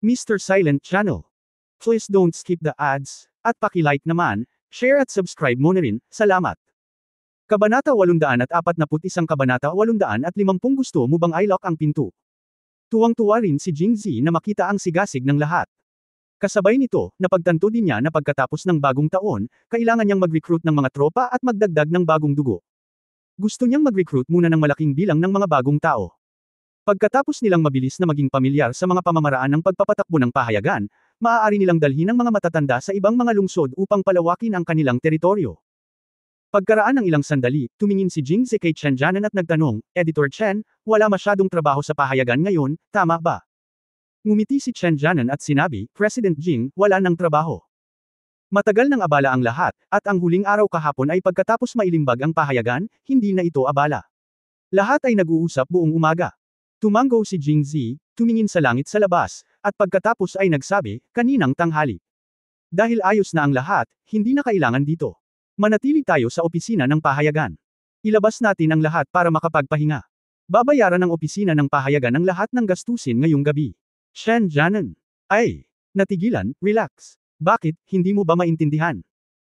Mr. Silent Channel. Please don't skip the ads, at paki-like naman, share at subscribe mo na rin, salamat. Kabanata 841 Kabanata 850 Gusto mo bang i-lock ang pinto? Tuwang-tuwa rin si Jingzi na makita ang sigasig ng lahat. Kasabay nito, napagtanto din niya na pagkatapos ng bagong taon, kailangan niyang mag-recruit ng mga tropa at magdagdag ng bagong dugo. Gusto niyang mag-recruit muna ng malaking bilang ng mga bagong tao. Pagkatapos nilang mabilis na maging pamilyar sa mga pamamaraan ng pagpapatakbo ng pahayagan, maaari nilang dalhin ang mga matatanda sa ibang mga lungsod upang palawakin ang kanilang teritoryo. Pagkaraan ng ilang sandali, tumingin si Jingzi kay Chen Jianan at nagtanong, Editor Chen, wala masyadong trabaho sa pahayagan ngayon, tama ba? Ngumiti si Chen Jianan at sinabi, President Jing, wala nang trabaho. Matagal nang abala ang lahat, at ang huling araw kahapon ay pagkatapos mailimbag ang pahayagan, hindi na ito abala. Lahat ay nag-uusap buong umaga. Tumango si Jingzi, tumingin sa langit sa labas, at pagkatapos ay nagsabi, kaninang tanghali. Dahil ayos na ang lahat, hindi na kailangan dito. Manatili tayo sa opisina ng pahayagan. Ilabas natin ang lahat para makapagpahinga. Babayaran ng opisina ng pahayagan ang lahat ng gastusin ngayong gabi. Chen Jianan. Ay! Natigilan, relax. Bakit, hindi mo ba maintindihan?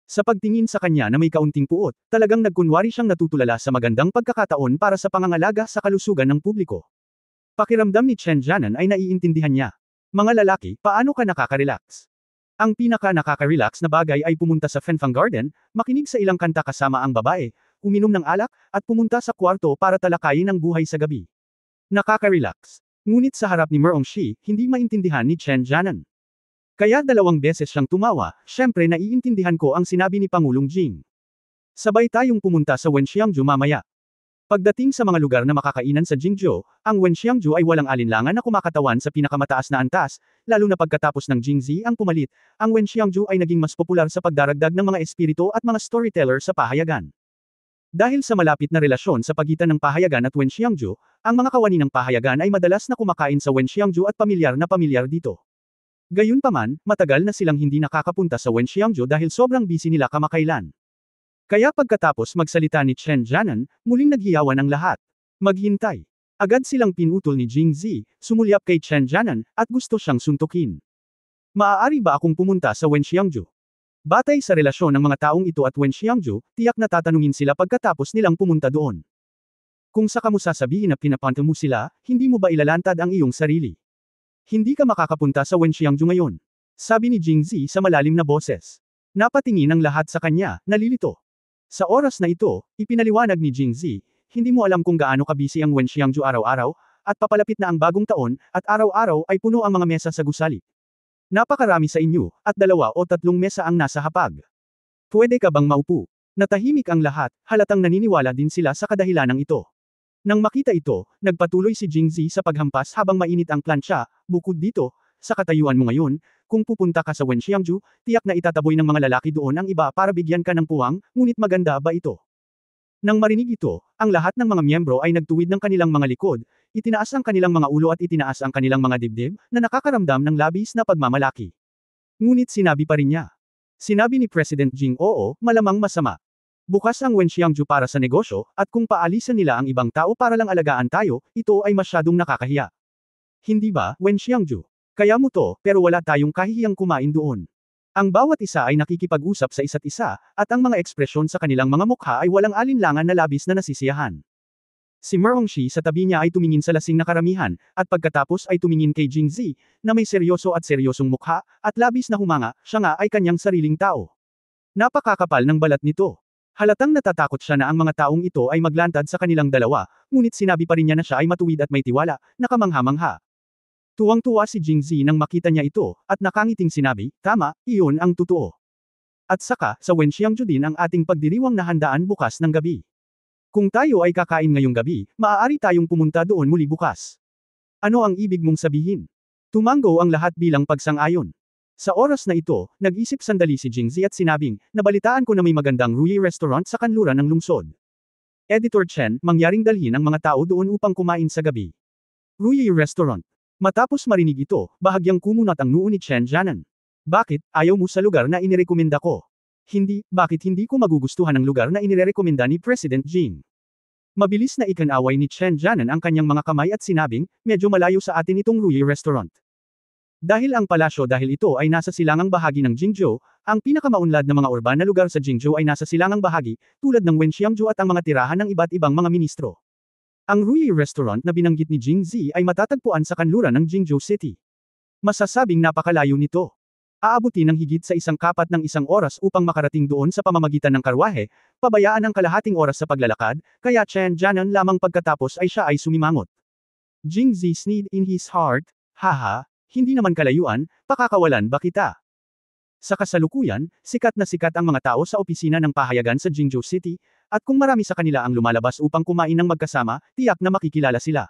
Sa pagtingin sa kanya na may kaunting puot, talagang nagkunwari siyang natutulala sa magandang pagkakataon para sa pangangalaga sa kalusugan ng publiko. Pakiramdam ni Chen Jianan ay naiintindihan niya. Mga lalaki, paano ka nakaka-relax? Ang pinaka-nakaka-relax na bagay ay pumunta sa Fenfang Garden, makinig sa ilang kanta kasama ang babae, uminom ng alak, at pumunta sa kwarto para talakayin ang buhay sa gabi. Nakaka-relax. Ngunit sa harap ni Merong Shi, hindi maintindihan ni Chen Jianan. Kaya 2 beses siyang tumawa, syempre naiintindihan ko ang sinabi ni Pangulong Jing. Sabay tayong pumunta sa Wenxiangju mamaya. Pagdating sa mga lugar na makakainan sa Jingzhou, ang Wenxiangju ay walang alinlangan na kumakatawan sa pinakamataas na antas, lalo na pagkatapos ng Jingzi ang pumalit, ang Wenxiangju ay naging mas popular sa pagdaragdag ng mga espiritu at mga storyteller sa pahayagan. Dahil sa malapit na relasyon sa pagitan ng pahayagan at Wenxiangju, ang mga kawani ng pahayagan ay madalas na kumakain sa Wenxiangju at pamilyar dito. Gayunpaman, matagal na silang hindi nakakapunta sa Wenxiangju dahil sobrang busy nila kamakailan. Kaya pagkatapos magsalita ni Chen Jianan, muling naghiyawan ang lahat. Maghintay. Agad silang pinutol ni Jingzi, sumulyap kay Chen Jianan, at gusto siyang suntukin. Maaari ba akong pumunta sa Wenxiangju? Batay sa relasyon ng mga taong ito at Wenxiangju, tiyak na tatanungin sila pagkatapos nilang pumunta doon. Kung saka mo sasabihin na pinapanto mo sila, hindi mo ba ilalantad ang iyong sarili? Hindi ka makakapunta sa Wenxiangju ngayon. Sabi ni Jingzi sa malalim na boses. Napatingin ang lahat sa kanya, nalilito. Sa oras na ito, ipinaliwanag ni Jingzi, hindi mo alam kung gaano kabisi ang Wenxiangju araw-araw, at papalapit na ang bagong taon, at araw-araw ay puno ang mga mesa sa gusali. Napakarami sa inyo, at 2 o 3 mesa ang nasa hapag. Pwede ka bang maupo? Natahimik ang lahat, halatang naniniwala din sila sa kadahilanang ito. Nang makita ito, nagpatuloy si Jingzi sa paghampas habang mainit ang plancha, bukod dito, sa katayuan mo ngayon, kung pupunta ka sa Wenxiangju, tiyak na itataboy ng mga lalaki doon ang iba para bigyan ka ng puwang, ngunit maganda ba ito? Nang marinig ito, ang lahat ng mga miyembro ay nagtuwid ng kanilang mga likod, itinaas ang kanilang mga ulo at itinaas ang kanilang mga dibdib, na nakakaramdam ng labis na pagmamalaki. Ngunit sinabi pa rin niya. Sinabi ni President Jing oo, malamang masama. Bukas ang Wenxiangju para sa negosyo, at kung paalisan nila ang ibang tao para lang alagaan tayo, ito ay masyadong nakakahiya. Hindi ba, Wenxiangju? Kaya mo to, pero wala tayong kahihiyang kumain doon. Ang bawat isa ay nakikipag-usap sa isa't isa, at ang mga ekspresyon sa kanilang mga mukha ay walang alinlangan na labis na nasisiyahan. Si Merong Shi sa tabi niya ay tumingin sa lasing na karamihan, at pagkatapos ay tumingin kay Jingzi, na may seryoso at seryosong mukha, at labis na humanga, siya nga ay kanyang sariling tao. Napakakapal ng balat nito. Halatang natatakot siya na ang mga taong ito ay maglantad sa kanilang dalawa, ngunit sinabi pa rin niya na siya ay matuwid at may tiwala, nakamangha-mangha. Tuwang-tuwa si Jingzi nang makita niya ito, at nakangiting sinabi, tama, iyon ang totoo. At saka, sa Wenxiangju din ang ating pagdiriwang na handaan bukas ng gabi. Kung tayo ay kakain ngayong gabi, maaari tayong pumunta doon muli bukas. Ano ang ibig mong sabihin? Tumango ang lahat bilang pagsang-ayon. Sa oras na ito, nag-isip sandali si Jingzi at sinabing, nabalitaan ko na may magandang Ruyi restaurant sa kanluran ng lungsod. Editor Chen, mangyaring dalhin ang mga tao doon upang kumain sa gabi. Ruyi restaurant. Matapos marinig ito, bahagyang kumunat ang noo ni Chen Jianan. Bakit, ayaw mo sa lugar na inirekomenda ko? Hindi, bakit hindi ko magugustuhan ang lugar na inirekomenda ni President Jing? Mabilis na ikanaway ni Chen Jianan ang kanyang mga kamay at sinabing, medyo malayo sa atin itong Ruyi restaurant. Dahil ang palasyo dahil ito ay nasa silangang bahagi ng Jingzhou, ang pinakamaunlad na mga urban na lugar sa Jingzhou ay nasa silangang bahagi, tulad ng Wenxiangzhou at ang mga tirahan ng iba't ibang mga ministro. Ang Ruyi Restaurant na binanggit ni Jing Zi ay matatagpuan sa kanluran ng Jingzhou City. Masasabing napakalayo nito. Aabutin ng higit sa isang oras upang makarating doon sa pamamagitan ng karwahe, pabayaan ang kalahating oras sa paglalakad, kaya Chen Jianan lamang pagkatapos ay siya ay sumimangot. Jing Zi sneered in his heart, haha, hindi naman kalayuan, pakakawalan ba kita? Sa kasalukuyan, sikat na sikat ang mga tao sa opisina ng pahayagan sa Jingzhou City, at kung marami sa kanila ang lumalabas upang kumain ng magkasama, tiyak na makikilala sila.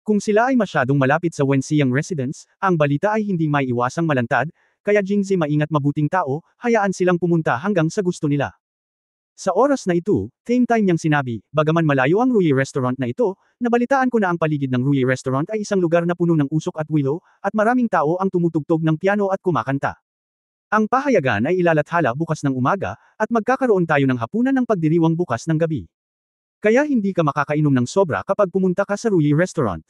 Kung sila ay masyadong malapit sa Wenxiang residence, ang balita ay hindi may iwasang malantad, kaya Jingzi maingat mabuting tao, hayaan silang pumunta hanggang sa gusto nila. Sa oras na ito, same time niyang sinabi, bagaman malayo ang Ruyi Restaurant na ito, nabalitaan ko na ang paligid ng Ruyi Restaurant ay isang lugar na puno ng usok at willow, at maraming tao ang tumutugtog ng piano at kumakanta. Ang pahayagan ay ilalathala bukas ng umaga, at magkakaroon tayo ng hapunan ng pagdiriwang bukas ng gabi. Kaya hindi ka makakainom ng sobra kapag pumunta ka sa Ruyi Restaurant.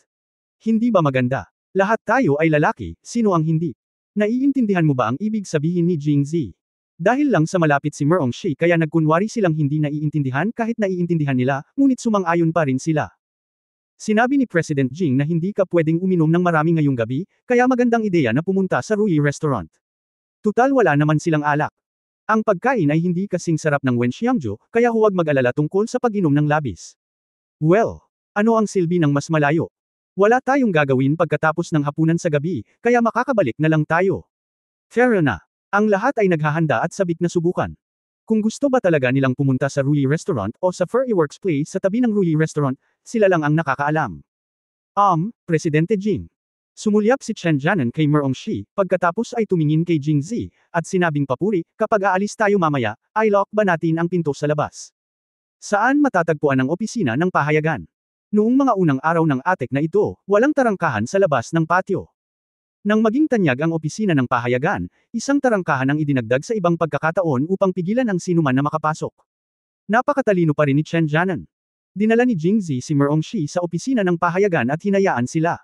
Hindi ba maganda? Lahat tayo ay lalaki, sino ang hindi? Naiintindihan mo ba ang ibig sabihin ni Jing Zi? Dahil lang sa malapit si Merong Shi kaya nagkunwari silang hindi naiintindihan kahit naiintindihan nila, ngunit sumang-ayon pa rin sila. Sinabi ni President Jing na hindi ka pwedeng uminom ng marami ngayong gabi, kaya magandang ideya na pumunta sa Ruyi Restaurant. Tutal wala naman silang alak. Ang pagkain ay hindi kasing sarap ng Wenxiangzhou, kaya huwag mag-alala tungkol sa pag-inom ng labis. Well, ano ang silbi ng mas malayo? Wala tayong gagawin pagkatapos ng hapunan sa gabi, kaya makakabalik na lang tayo. Fair na. Ang lahat ay naghahanda at sabik na subukan. Kung gusto ba talaga nilang pumunta sa Ruyi Restaurant o sa Furry Works Place sa tabi ng Ruyi Restaurant, sila lang ang nakakaalam. Presidente Jing. Sumulyap si Chen Jianan kay Merong Shi, pagkatapos ay tumingin kay Jing Zi, at sinabing papuri, kapag aalis tayo mamaya, ay lock ba natin ang pinto sa labas? Saan matatagpuan ang opisina ng pahayagan? Noong mga unang araw ng atek na ito, walang tarangkahan sa labas ng patio. Nang maging tanyag ang opisina ng pahayagan, isang tarangkahan ang idinagdag sa ibang pagkakataon upang pigilan ang sinuman na makapasok. Napakatalino pa rin ni Chen Jianan. Dinala ni Jing Zi si Merong Shi sa opisina ng pahayagan at hinayaan sila.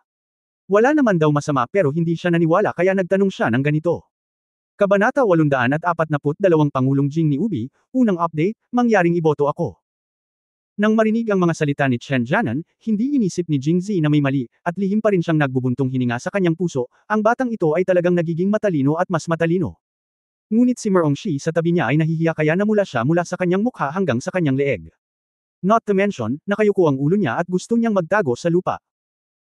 Wala naman daw masama pero hindi siya naniwala kaya nagtanong siya ng ganito. Kabanata 842 Pangulong Jing ni Ubi, unang update, mangyaring iboto ako. Nang marinig ang mga salita ni Chen Jianan, hindi inisip ni Jing Zi na may mali, at lihim pa rin siyang nagbubuntong hininga sa kanyang puso, ang batang ito ay talagang nagiging matalino at mas matalino. Ngunit si Merong Shi sa tabi niya ay nahihiya kaya namula siya mula sa kanyang mukha hanggang sa kanyang leeg. Not to mention, nakayuko ang ulo niya at gusto niyang magtago sa lupa.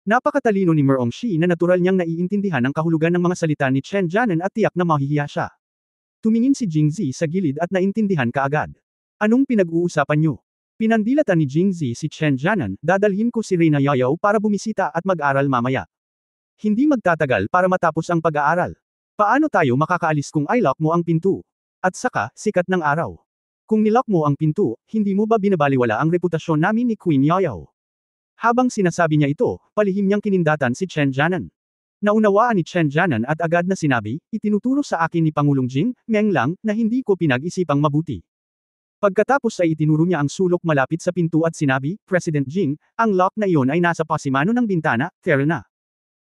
Napakatalino ni Merong Shi na natural niyang naiintindihan ang kahulugan ng mga salita ni Chen Jianan at tiyak na mahihiya siya. Tumingin si Jing Zi sa gilid at naintindihan kaagad. Anong pinag-uusapan niyo? Pinandilatan ni Jing Zi si Chen Jianan, dadalhin ko si Reina Yayaw para bumisita at mag-aral mamaya. Hindi magtatagal para matapos ang pag-aaral. Paano tayo makakaalis kung i-lock mo ang pinto? At saka, sikat ng araw. Kung nilock mo ang pinto, hindi mo ba binabaliwala ang reputasyon namin ni Queen Yayaw? Habang sinasabi niya ito, palihim niyang kinindatan si Chen Jianan. Naunawaan ni Chen Jianan at agad na sinabi, itinuturo sa akin ni Pangulong Jing, Meng lang, na hindi ko pinag-isipang mabuti. Pagkatapos ay itinuro niya ang sulok malapit sa pinto at sinabi, President Jing, ang lock na iyon ay nasa pasimano ng bintana, fair na.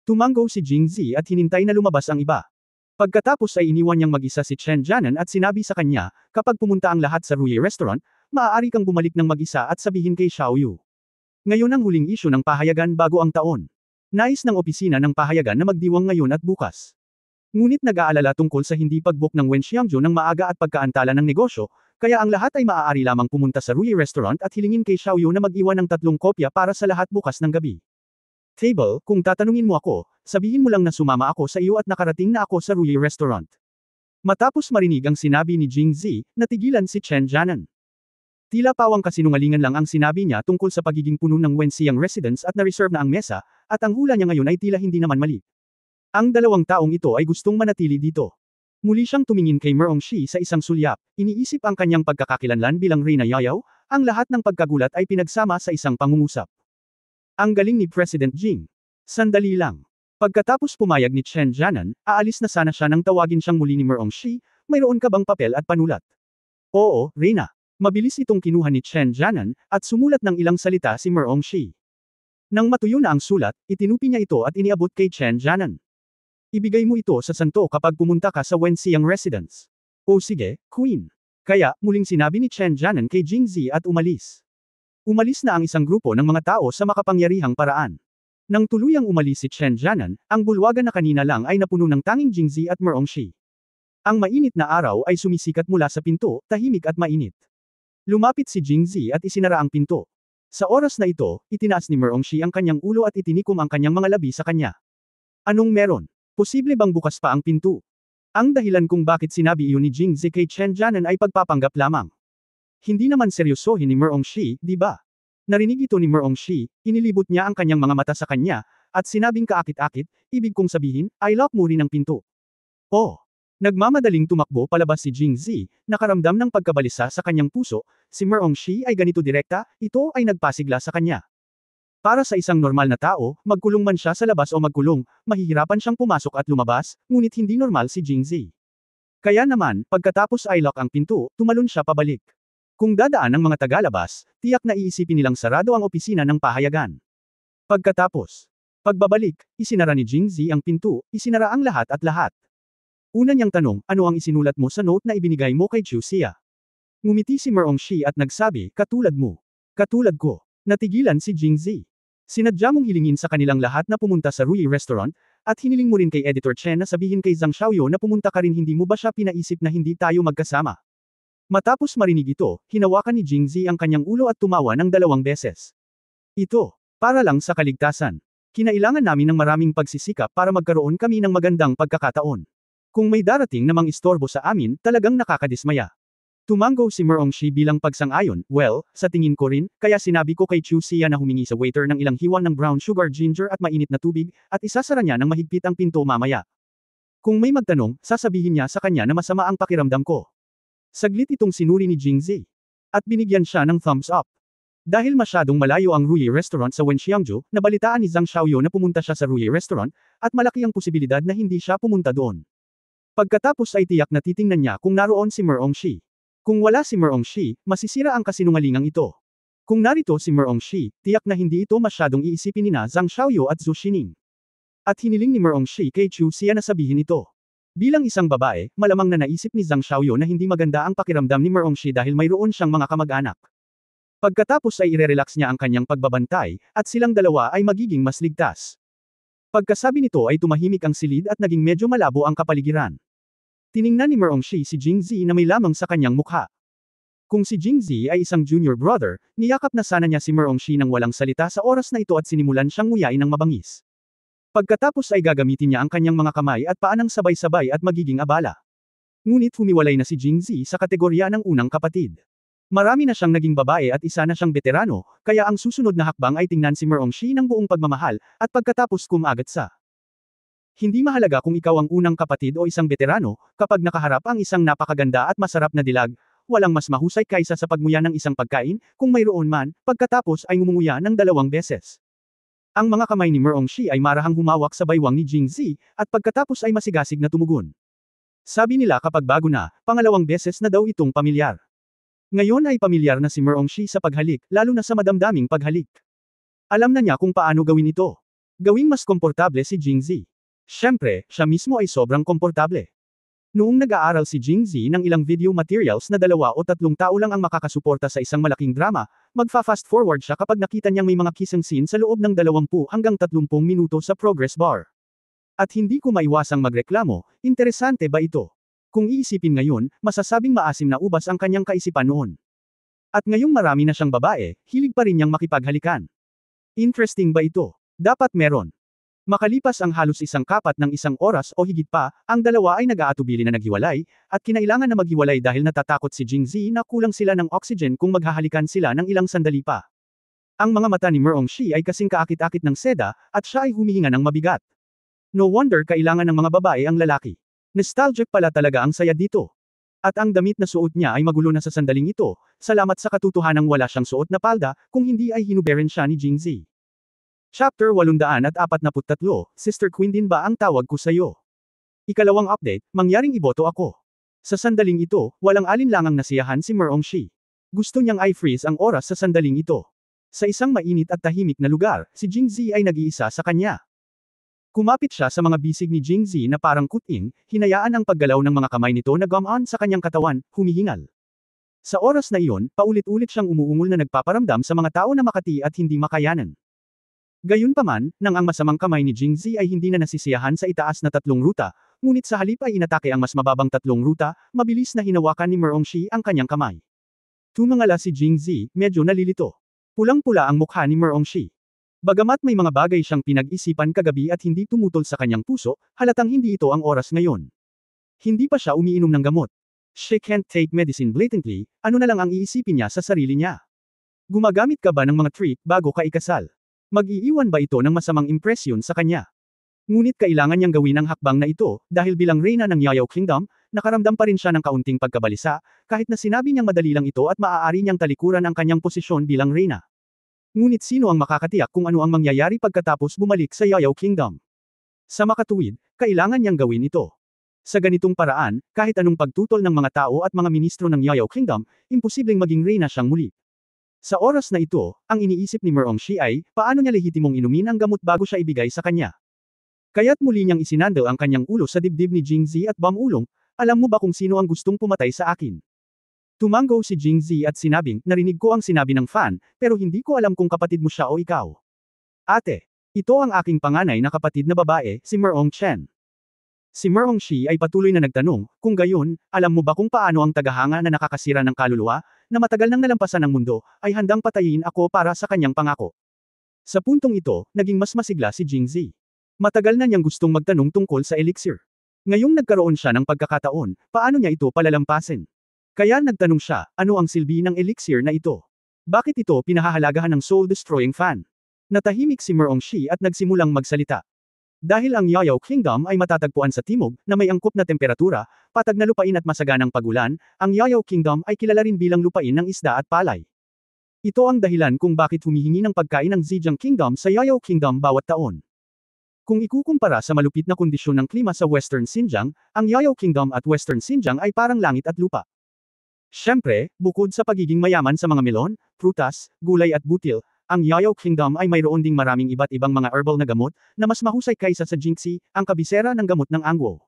Tumango si Jing Zi at hinintay na lumabas ang iba. Pagkatapos ay iniwan niyang mag-isa si Chen Jianan at sinabi sa kanya, kapag pumunta ang lahat sa Ruyi Restaurant, maaari kang bumalik ng mag-isa at sabihin kay Xiao Yu. Ngayon ang huling isyu ng pahayagan bago ang taon. Nais ng opisina ng pahayagan na magdiwang ngayon at bukas. Ngunit nag-aalala tungkol sa hindi pag-book ng Wenxiangzhou ng maaga at pagkaantala ng negosyo, kaya ang lahat ay maaari lamang pumunta sa Ruyi Restaurant at hilingin kay Xiao Yu na mag-iwan ng 3 kopya para sa lahat bukas ng gabi. Table, kung tatanungin mo ako, sabihin mo lang na sumama ako sa iyo at nakarating na ako sa Ruyi Restaurant. Matapos marinig ang sinabi ni Jing Zi, natigilan si Chen Jianan. Tila pawang kasinungalingan lang ang sinabi niya tungkol sa pagiging puno ng Wenxiang residence at na-reserve na ang mesa, at ang hula niya ngayon ay tila hindi naman mali. Ang dalawang taong ito ay gustong manatili dito. Muli siyang tumingin kay Merong Shi sa isang sulyap, iniisip ang kanyang pagkakakilanlan bilang Reina Yayaw, ang lahat ng pagkagulat ay pinagsama sa isang pangungusap. Ang galing ni President Jing. Sandali lang. Pagkatapos pumayag ni Chen Jianan, aalis na sana siya nang tawagin siyang muli ni Merong Shi, mayroon ka bang papel at panulat? Oo, Reina. Mabilis itong kinuha ni Chen Jianan, at sumulat ng ilang salita si Merong Shi. Nang matuyo na ang sulat, itinupi niya ito at iniabot kay Chen Jianan. Ibigay mo ito sa santo kapag pumunta ka sa Wenxiang residence. O sige, Queen. Kaya, muling sinabi ni Chen Jianan kay Jingzi at umalis. Umalis na ang isang grupo ng mga tao sa makapangyarihang paraan. Nang tuluyang umalis si Chen Jianan, ang bulwagan na kanina lang ay napuno ng tanging Jingzi at Merongshi. Ang mainit na araw ay sumisikat mula sa pinto, tahimik at mainit. Lumapit si Jingzi at isinara ang pinto. Sa oras na ito, itinaas ni Merongshi ang kanyang ulo at itinikom ang kanyang mga labi sa kanya. Anong meron? Posible bang bukas pa ang pinto? Ang dahilan kung bakit sinabi iyon ni Jingzi kay Chen Jianan ay pagpapanggap lamang. Hindi naman seryosohin ni Merongshi, di ba? Narinig ito ni Merongshi, inilibot niya ang kanyang mga mata sa kanya, at sinabing kaakit-akit, ibig kong sabihin, I lock mo rin ang pinto. Oh! Nagmamadaling tumakbo palabas si Jingzi, nakaramdam ng pagkabalisa sa kanyang puso, si Merongshi ay ganito direkta, ito ay nagpasigla sa kanya. Para sa isang normal na tao, magkulong man siya sa labas o magkulong, mahihirapan siyang pumasok at lumabas, ngunit hindi normal si Jingzi. Kaya naman, pagkatapos ay lock ang pinto, tumalon siya pabalik. Kung dadaan ang mga tagalabas, tiyak na iisipin nilang sarado ang opisina ng pahayagan. Pagkatapos, pagbabalik, isinara ni Jingzi ang pinto, isinara ang lahat at lahat. Una niyang tanong, ano ang isinulat mo sa note na ibinigay mo kay Chu Xia? Ngumiti si Merongshi at nagsabi, katulad mo. Katulad ko. Natigilan si Jingzi. Sinadya mong hilingin sa kanilang lahat na pumunta sa Ruyi Restaurant, at hiniling mo rin kay Editor Chen na sabihin kay Zhang Xiaoyo na pumunta ka rin, hindi mo ba siya pinaisip na hindi tayo magkasama? Matapos marinig ito, hinawakan ni Jingzi ang kanyang ulo at tumawa ng 2 beses. Ito, para lang sa kaligtasan. Kinailangan namin ng maraming pagsisikap para magkaroon kami ng magandang pagkakataon. Kung may darating namang istorbo sa amin, talagang nakakadismaya. Tumango si Merongshi bilang pagsang-ayon, well, sa tingin ko rin, kaya sinabi ko kay Chu Xia na humingi sa waiter ng ilang hiwan ng brown sugar ginger at mainit na tubig, at isasara niya ng mahigpit ang pinto mamaya. Kung may magtanong, sasabihin niya sa kanya na masama ang pakiramdam ko. Saglit itong sinuri ni Jingzi. At binigyan siya ng thumbs up. Dahil masyadong malayo ang Ruyi Restaurant sa Wenxiangju, nabalitaan ni Zhang Xiaoyo na pumunta siya sa Ruyi Restaurant, at malaki ang posibilidad na hindi siya pumunta doon. Pagkatapos ay tiyak na titingnan niya kung naroon si Merongshi. Kung wala si Merongshi, masisira ang kasinungalingang ito. Kung narito si Merongshi, tiyak na hindi ito masyadong iisipin ni Zhang Xiaoyo at Zhu Xining. At hiniling ni Merongshi kay Chu Xia na sabihin ito. Bilang isang babae, malamang na naisip ni Zhang Xiaoyo na hindi maganda ang pakiramdam ni Merongshi dahil mayroon siyang mga kamag-anak. Pagkatapos ay irerelax niya ang kanyang pagbabantay, at silang dalawa ay magiging mas ligtas. Pagkasabi nito ay tumahimik ang silid at naging medyo malabo ang kapaligiran. Tiningnan ni Merongshi si Jingzi na may lamang sa kanyang mukha. Kung si Jingzi ay isang junior brother, niyakap na sana niya si Merongshi nang walang salita sa oras na ito at sinimulan siyang nguyain ng mabangis. Pagkatapos ay gagamitin niya ang kanyang mga kamay at paa ng sabay-sabay at magiging abala. Ngunit humiwalay na si Jingzi sa kategorya ng unang kapatid. Marami na siyang naging babae at isa na siyang veterano, kaya ang susunod na hakbang ay tingnan si Merongshi ng buong pagmamahal, at pagkatapos kumagat sa. Hindi mahalaga kung ikaw ang unang kapatid o isang veterano, kapag nakaharap ang isang napakaganda at masarap na dilag, walang mas mahusay kaysa sa pagmuya ng isang pagkain, kung mayroon man, pagkatapos ay ngumunguya ng 2 beses. Ang mga kamay ni Merongshi ay marahang humawak sa baywang ni Jingzi, at pagkatapos ay masigasig na tumugon. Sabi nila kapag bago na, 2 beses na daw itong pamilyar. Ngayon ay pamilyar na si Merongshi sa paghalik, lalo na sa madamdaming paghalik. Alam na niya kung paano gawin ito. Gawing mas komportable si Jingzi. Siyempre, siya mismo ay sobrang komportable. Noong nag-aaral si Jingzi ng ilang video materials na 2 o 3 tao lang ang makakasuporta sa isang malaking drama, magfa-fast forward siya kapag nakita niyang may mga kissing scene sa loob ng 20 hanggang 30 minuto sa progress bar. At hindi ko maiwasang magreklamo, interesante ba ito? Kung iisipin ngayon, masasabing maasim na ubas ang kanyang kaisipan noon. At ngayong marami na siyang babae, hilig pa rin niyang makipaghalikan. Interesting ba ito? Dapat meron. Makalipas ang halos 1 kapat ng 1 oras o higit pa, ang dalawa ay nag-aatubili na naghiwalay, at kinailangan na maghiwalay dahil natatakot si Jingzi na kulang sila ng oxygen kung maghahalikan sila ng ilang sandali pa. Ang mga mata ni Merongshi ay kasing kaakit-akit ng seda, at siya ay humihinga ng mabigat. No wonder kailangan ng mga babae ang lalaki. Nostalgic pala talaga ang saya dito. At ang damit na suot niya ay magulo na sa sandaling ito, salamat sa katotohanang wala siyang suot na palda, kung hindi ay hinuberan siya ni Jingzi. Chapter 843, Sister Queen din ba ang tawag ko sa'yo? Ikalawang update, mangyaring iboto ako. Sa sandaling ito, walang alinlangang nasiyahan si Merongshi. Gusto niyang i-freeze ang oras sa sandaling ito. Sa isang mainit at tahimik na lugar, si Jingzi ay nag-iisa sa kanya. Kumapit siya sa mga bisig ni Jingzi na parang kuting, hinayaan ang paggalaw ng mga kamay nito na gumaan sa kanyang katawan, humihingal. Sa oras na iyon, paulit-ulit siyang umuungol na nagpaparamdam sa mga tao na makati at hindi makayanan. Gayunpaman, nang ang masamang kamay ni Jingzi ay hindi na nasisiyahan sa itaas na tatlong ruta, ngunit sa halip ay inatake ang mas mababang tatlong ruta, mabilis na hinawakan ni Merongshi ang kanyang kamay. Tumangala si Jingzi, medyo nalilito. Pulang-pula ang mukha ni Merongshi. Bagamat may mga bagay siyang pinag-isipan kagabi at hindi tumutol sa kanyang puso, halatang hindi ito ang oras ngayon. Hindi pa siya umiinom ng gamot. She can't take medicine blatantly, ano na lang ang iisipin niya sa sarili niya. Gumagamit ka ba ng mga trick bago ka ikasal? Mag-iiwan ba ito ng masamang impresyon sa kanya? Ngunit kailangan niyang gawin ang hakbang na ito, dahil bilang reyna ng Yayao Kingdom, nakaramdam pa rin siya ng kaunting pagkabalisa, kahit na sinabi niyang madali lang ito at maaari niyang talikuran ang kanyang posisyon bilang reyna. Ngunit sino ang makakatiyak kung ano ang mangyayari pagkatapos bumalik sa Yayao Kingdom? Sa makatuwid, kailangan niyang gawin ito. Sa ganitong paraan, kahit anong pagtutol ng mga tao at mga ministro ng Yayao Kingdom, imposibleng maging reyna siyang muli. Sa oras na ito, ang iniisip ni Merongshi ay, paano niya lehitimong inumin ang gamot bago siya ibigay sa kanya. Kaya't muli niyang isinandal ang kanyang ulo sa dibdib ni Jingzi at bamulong, alam mo ba kung sino ang gustong pumatay sa akin? Tumango si Jingzi at sinabing, narinig ko ang sinabi ng fan, pero hindi ko alam kung kapatid mo siya o ikaw. Ate, ito ang aking panganay na kapatid na babae, si Merong Chen. Si Merongshi ay patuloy na nagtanong, kung gayon, alam mo ba kung paano ang tagahanga na nakakasira ng kaluluwa, na matagal nang nalampasan ng mundo, ay handang patayin ako para sa kanyang pangako. Sa puntong ito, naging mas masigla si Jingzi. Matagal na niyang gustong magtanong tungkol sa elixir. Ngayong nagkaroon siya ng pagkakataon, paano niya ito palalampasin? Kaya nagtanong siya, ano ang silbi ng elixir na ito? Bakit ito pinahahalagahan ng soul-destroying fan? Natahimik si Merongshi at nagsimulang magsalita. Dahil ang Yayao Kingdom ay matatagpuan sa timog, na may angkop na temperatura, patag na lupain at masaganang pagulan, ang Yayao Kingdom ay kilala rin bilang lupain ng isda at palay. Ito ang dahilan kung bakit humihingi ng pagkain ng Zhejiang Kingdom sa Yayao Kingdom bawat taon. Kung ikukumpara sa malupit na kondisyon ng klima sa Western Xinjiang, ang Yayao Kingdom at Western Xinjiang ay parang langit at lupa. Siyempre, bukod sa pagiging mayaman sa mga melon, prutas, gulay at butil, ang Yayao Kingdom ay mayroon ding maraming iba't ibang mga herbal na gamot, na mas mahusay kaysa sa Jingxi, ang kabisera ng gamot ng Angwo.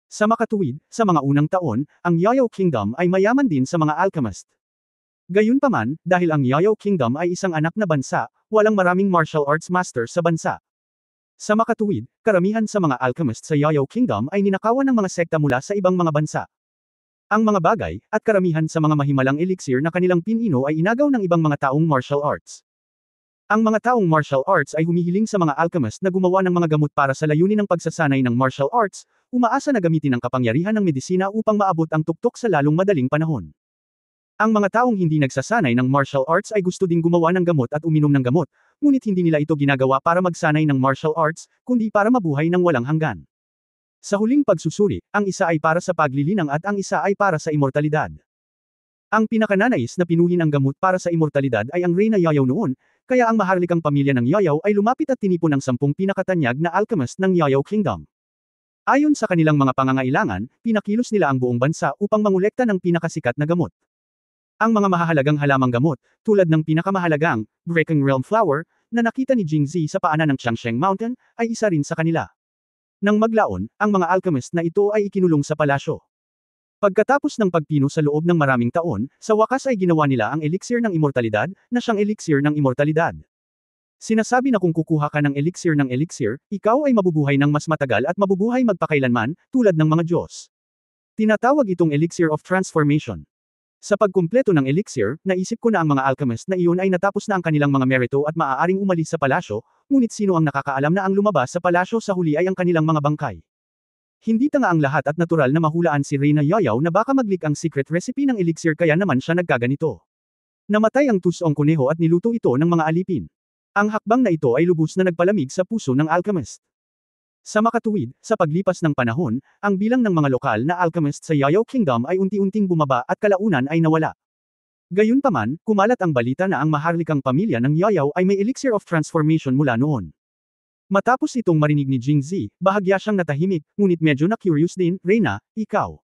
Sa makatuwid, sa mga unang taon, ang Yayao Kingdom ay mayaman din sa mga alchemist. Gayunpaman, dahil ang Yayao Kingdom ay isang anak na bansa, walang maraming martial arts master sa bansa. Sa makatuwid, karamihan sa mga alchemist sa Yayao Kingdom ay ninakawan ng mga sekta mula sa ibang mga bansa. Ang mga bagay, at karamihan sa mga mahimalang elixir na kanilang pinino ay inagaw ng ibang mga taong martial arts. Ang mga taong martial arts ay humihiling sa mga alchemist na gumawa ng mga gamot para sa layunin ng pagsasanay ng martial arts, umaasa na gamitin ang kapangyarihan ng medisina upang maabot ang tuktok sa lalong madaling panahon. Ang mga taong hindi nagsasanay ng martial arts ay gusto ding gumawa ng gamot at uminom ng gamot, ngunit hindi nila ito ginagawa para magsanay ng martial arts, kundi para mabuhay ng walang hanggan. Sa huling pagsusuri, ang isa ay para sa paglilinang at ang isa ay para sa immortalidad. Ang pinakananais na pinuhin ang gamot para sa immortalidad ay ang Reyna Yayao noon, kaya ang maharlikang pamilya ng Yayao ay lumapit at tinipon ang 10 pinakatanyag na alchemist ng Yayao Kingdom. Ayon sa kanilang mga pangangailangan, pinakilos nila ang buong bansa upang mangolekta ng pinakasikat na gamot. Ang mga mahahalagang halamang gamot, tulad ng pinakamahalagang, Breaking Realm Flower, na nakita ni Jingzi sa paanan ng Changsheng Mountain, ay isa rin sa kanila. Nang maglaon, ang mga alchemist na ito ay ikinulong sa palasyo. Pagkatapos ng pagpino sa loob ng maraming taon, sa wakas ay ginawa nila ang elixir ng immortalidad, na siyang elixir ng immortalidad. Sinasabi na kung kukuha ka ng elixir, ikaw ay mabubuhay ng mas matagal at mabubuhay magpakailanman, tulad ng mga Diyos. Tinatawag itong elixir of transformation. Sa pagkumpleto ng elixir, naisip ko na ang mga alchemist na iyon ay natapos na ang kanilang mga merito at maaaring umalis sa palasyo, ngunit sino ang nakakaalam na ang lumabas sa palasyo sa huli ay ang kanilang mga bangkay. Hindi tanga ang lahat at natural na mahulaan si Reyna Yayao na baka mag-leak ang secret recipe ng elixir kaya naman siya nagkaganito. Namatay ang tusong kuneho at niluto ito ng mga alipin. Ang hakbang na ito ay lubos na nagpalamig sa puso ng alchemist. Sa makatuwid, sa paglipas ng panahon, ang bilang ng mga lokal na alchemist sa Yayao Kingdom ay unti-unting bumaba at kalaunan ay nawala. Gayunpaman, kumalat ang balita na ang maharlikang pamilya ng Yayao ay may elixir of transformation mula noon. Matapos itong marinig ni Jingzi, bahagya siyang natahimik, ngunit medyo na-curious din, Reyna, ikaw.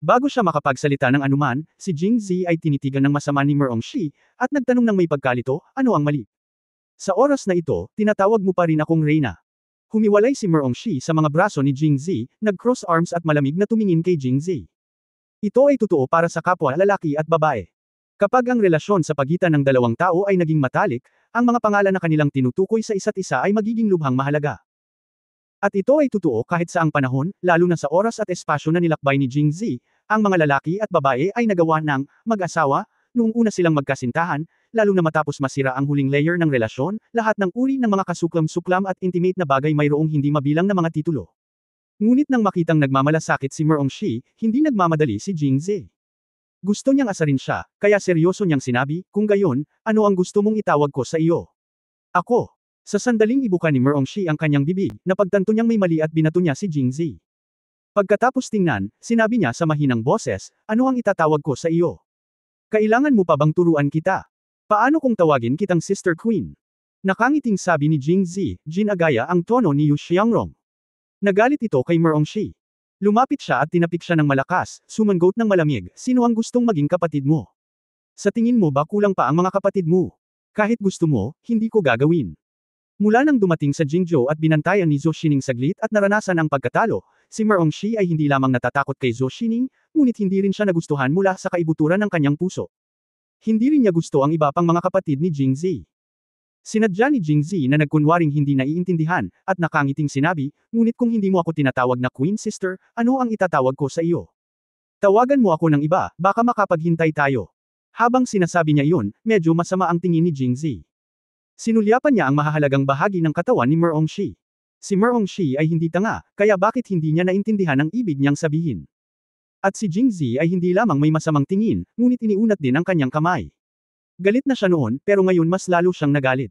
Bago siya makapagsalita ng anuman, si Jingzi ay tinitigan ng masama ni Merongshi, at nagtanong ng may pagkalito, ano ang mali? Sa oras na ito, tinatawag mo pa rin akong Reyna. Humiwalay si Merongshi sa mga braso ni Jingzi, nag-cross arms at malamig na tumingin kay Jingzi. Ito ay totoo para sa kapwa lalaki at babae. Kapag ang relasyon sa pagitan ng dalawang tao ay naging matalik, ang mga pangalan na kanilang tinutukoy sa isa't isa ay magiging lubhang mahalaga. At ito ay totoo kahit sa ang panahon, lalo na sa oras at espasyo na nilakbay ni Jingzi, ang mga lalaki at babae ay nagawa ng mag-asawa, noong una silang magkasintahan, lalo na matapos masira ang huling layer ng relasyon, lahat ng uri ng mga kasuklam-suklam at intimate na bagay mayroong hindi mabilang na mga titulo. Ngunit nang makitang nagmamalasakit si Merongshi, hindi nagmamadali si Jingzi. Gusto niyang asarin siya, kaya seryoso niyang sinabi, kung gayon, ano ang gusto mong itawag ko sa iyo? Ako. Sa sandaling ibuka ni Merongshi ang kanyang bibig, napagtanto niyang may mali at binato niya si Jingzi. Pagkatapos tingnan, sinabi niya sa mahinang boses, ano ang itatawag ko sa iyo? Kailangan mo pa bang turuan kita? Paano kung tawagin kitang Sister Queen? Nakangiting sabi ni Jingzi, ginagaya ang tono ni Yu Xiangrong. Nagalit ito kay Merongshi. Lumapit siya at tinapik siya ng malakas, sumangot ng malamig, sino ang gustong maging kapatid mo? Sa tingin mo ba kulang pa ang mga kapatid mo? Kahit gusto mo, hindi ko gagawin. Mula nang dumating sa Jingzhou at binantayan ni Zhou Xining saglit at naranasan ang pagkatalo, si Merongshi ay hindi lamang natatakot kay Zhou Xining, ngunit hindi rin siya nagustuhan mula sa kaibuturan ng kanyang puso. Hindi rin niya gusto ang iba pang mga kapatid ni Jingzi. Sinadya ni Jingzi na nagkunwaring hindi naiintindihan, at nakangiting sinabi, ngunit kung hindi mo ako tinatawag na Queen Sister, ano ang itatawag ko sa iyo? Tawagan mo ako ng iba, baka makapaghintay tayo. Habang sinasabi niya iyon, medyo masama ang tingin ni Jingzi. Sinulyapan niya ang mahahalagang bahagi ng katawan ni Merongshi. Si Merongshi ay hindi tanga, kaya bakit hindi niya naintindihan ang ibig niyang sabihin? At si Jingzi ay hindi lamang may masamang tingin, ngunit iniunat din ang kanyang kamay. Galit na siya noon, pero ngayon mas lalo siyang nagalit.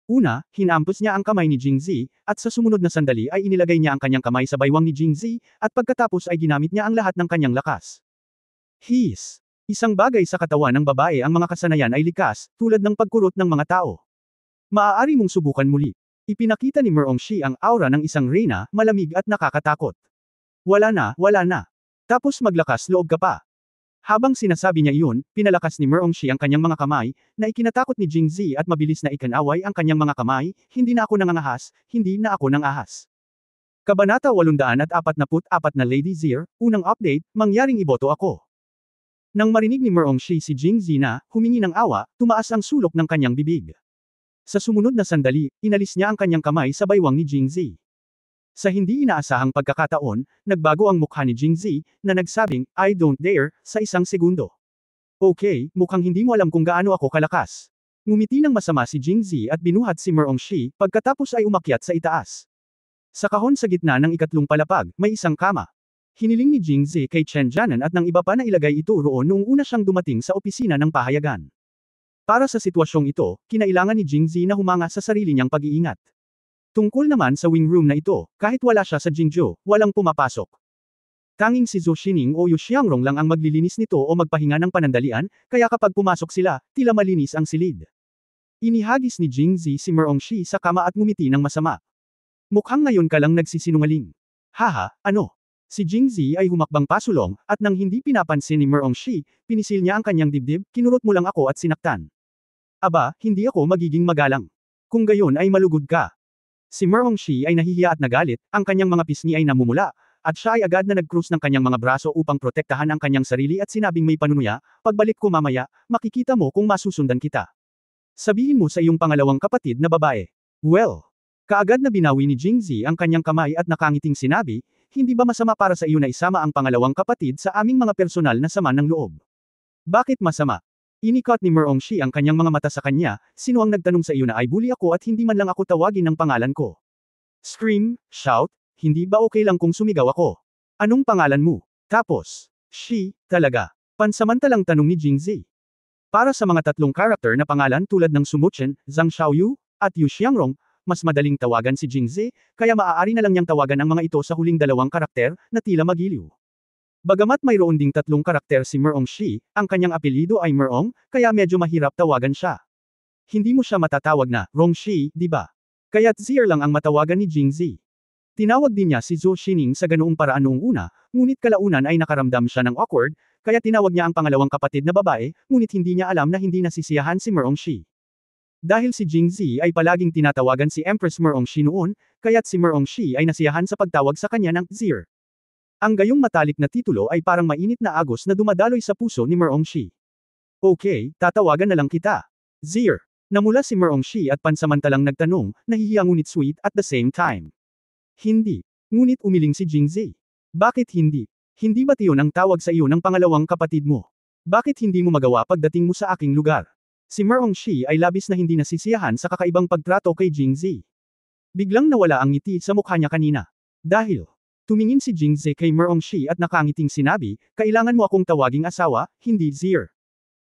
Una, hinampos niya ang kamay ni Jingzi, at sa sumunod na sandali ay inilagay niya ang kanyang kamay sa baywang ni Jingzi, at pagkatapos ay ginamit niya ang lahat ng kanyang lakas. His. Isang bagay sa katawan ng babae ang mga kasanayan ay likas, tulad ng pagkurot ng mga tao. Maaari mong subukan muli. Ipinakita ni Merongshi ang aura ng isang reyna, malamig at nakakatakot. Wala na, wala na. Tapos maglakas loob ka pa. Habang sinasabi niya iyon, pinalakas ni Merongshi ang kanyang mga kamay, na ikinatakot ni Jingzi at mabilis na ikanaway ang kanyang mga kamay, hindi na ako nangangahas, hindi na ako nangahas. Kabanata 844 na Lady Zir, unang update, mangyaring iboto ako. Nang marinig ni Merongshi si Jingzi na, humingi ng awa, tumaas ang sulok ng kanyang bibig. Sa sumunod na sandali, inalis niya ang kanyang kamay sa baywang ni Jingzi. Sa hindi inaasahang pagkakataon, nagbago ang mukha ni Jingzi, na nagsabing, I don't dare, sa isang segundo. Okay, mukhang hindi mo alam kung gaano ako kalakas. Ngumiti ng masama si Jingzi at binuhat si Merongshi, pagkatapos ay umakyat sa itaas. Sa kahon sa gitna ng ikatlong palapag, may isang kama. Hiniling ni Jingzi kay Chen Jianan at nang iba pa na ilagay ito roon noong una siyang dumating sa opisina ng pahayagan. Para sa sitwasyong ito, kinailangan ni Jingzi na humanga sa sarili niyang pag-iingat. Tungkol naman sa wing room na ito, kahit wala siya sa Jingzhou, walang pumapasok. Tanging si Zhou Xining o Yu Xiangrong lang ang maglilinis nito o magpahinga ng panandalian, kaya kapag pumasok sila, tila malinis ang silid. Inihagis ni Jingzi si Merongshi sa kama at ngumiti ng masama. Mukhang ngayon ka lang nagsisinungaling. Haha, ano? Si Jingzi ay humakbang pasulong, at nang hindi pinapansin ni Merongshi, pinisil niya ang kanyang dibdib, kinurot mo lang ako at sinaktan. Aba, hindi ako magiging magalang. Kung gayon ay malugod ka. Si Merongshi ay nahihiya at nagalit, ang kanyang mga pisngi ay namumula, at siya ay agad na nag-krus ng kanyang mga braso upang protektahan ang kanyang sarili at sinabing may panunuya, pagbalik ko mamaya, makikita mo kung masusundan kita. Sabihin mo sa iyong pangalawang kapatid na babae. Well, kaagad na binawi ni Jingzi ang kanyang kamay at nakangiting sinabi, hindi ba masama para sa iyo na isama ang pangalawang kapatid sa aming mga personal na sama ng loob? Bakit masama? Inikot ni Merongshi ang kanyang mga mata sa kanya, sino ang nagtanong sa iyo na ay bully ako at hindi man lang ako tawagin ng pangalan ko? Scream, shout, hindi ba okay lang kung sumigaw ako? Anong pangalan mo? Tapos, she, talaga. Pansamantalang tanong ni Jingzi. Para sa mga tatlong karakter na pangalan tulad ng Sumuchen, Zhang Xiaoyu, at Yu Xiangrong, mas madaling tawagan si Jingzi, kaya maaari na lang niyang tawagan ang mga ito sa huling dalawang karakter, na tila magiliw. Bagamat mayroon ding tatlong karakter si Merongshi, ang kanyang apelyido ay Merong, kaya medyo mahirap tawagan siya. Hindi mo siya matatawag na Rongshi, di ba? Kaya't Zir lang ang matawagan ni Jingzi. Tinawag din niya si Zhou Xining sa ganoong paraan noong una, ngunit kalaunan ay nakaramdam siya ng awkward, kaya tinawag niya ang pangalawang kapatid na babae, ngunit hindi niya alam na hindi nasisiyahan si Merongshi. Dahil si Jingzi ay palaging tinatawagan si Empress Merongshi noon, kaya't si Merongshi ay nasiyahan sa pagtawag sa kanya ng Zir. Ang gayong matalik na titulo ay parang mainit na agos na dumadaloy sa puso ni Merongshi. Okay, tatawagan na lang kita. Zir. Namula si Merongshi at pansamantalang nagtanong, nahihiya ngunit sweet at the same time. Hindi. Ngunit umiling si Jingzi. Bakit hindi? Hindi ba't iyon ang tawag sa iyo ng pangalawang kapatid mo? Bakit hindi mo magawa pagdating mo sa aking lugar? Si Merongshi ay labis na hindi nasisiyahan sa kakaibang pagtrato kay Jingzi. Biglang nawala ang ngiti sa mukha niya kanina. Dahil, tumingin si Jingzi kay Merongshi at nakangiting sinabi, kailangan mo akong tawaging asawa, hindi Zir.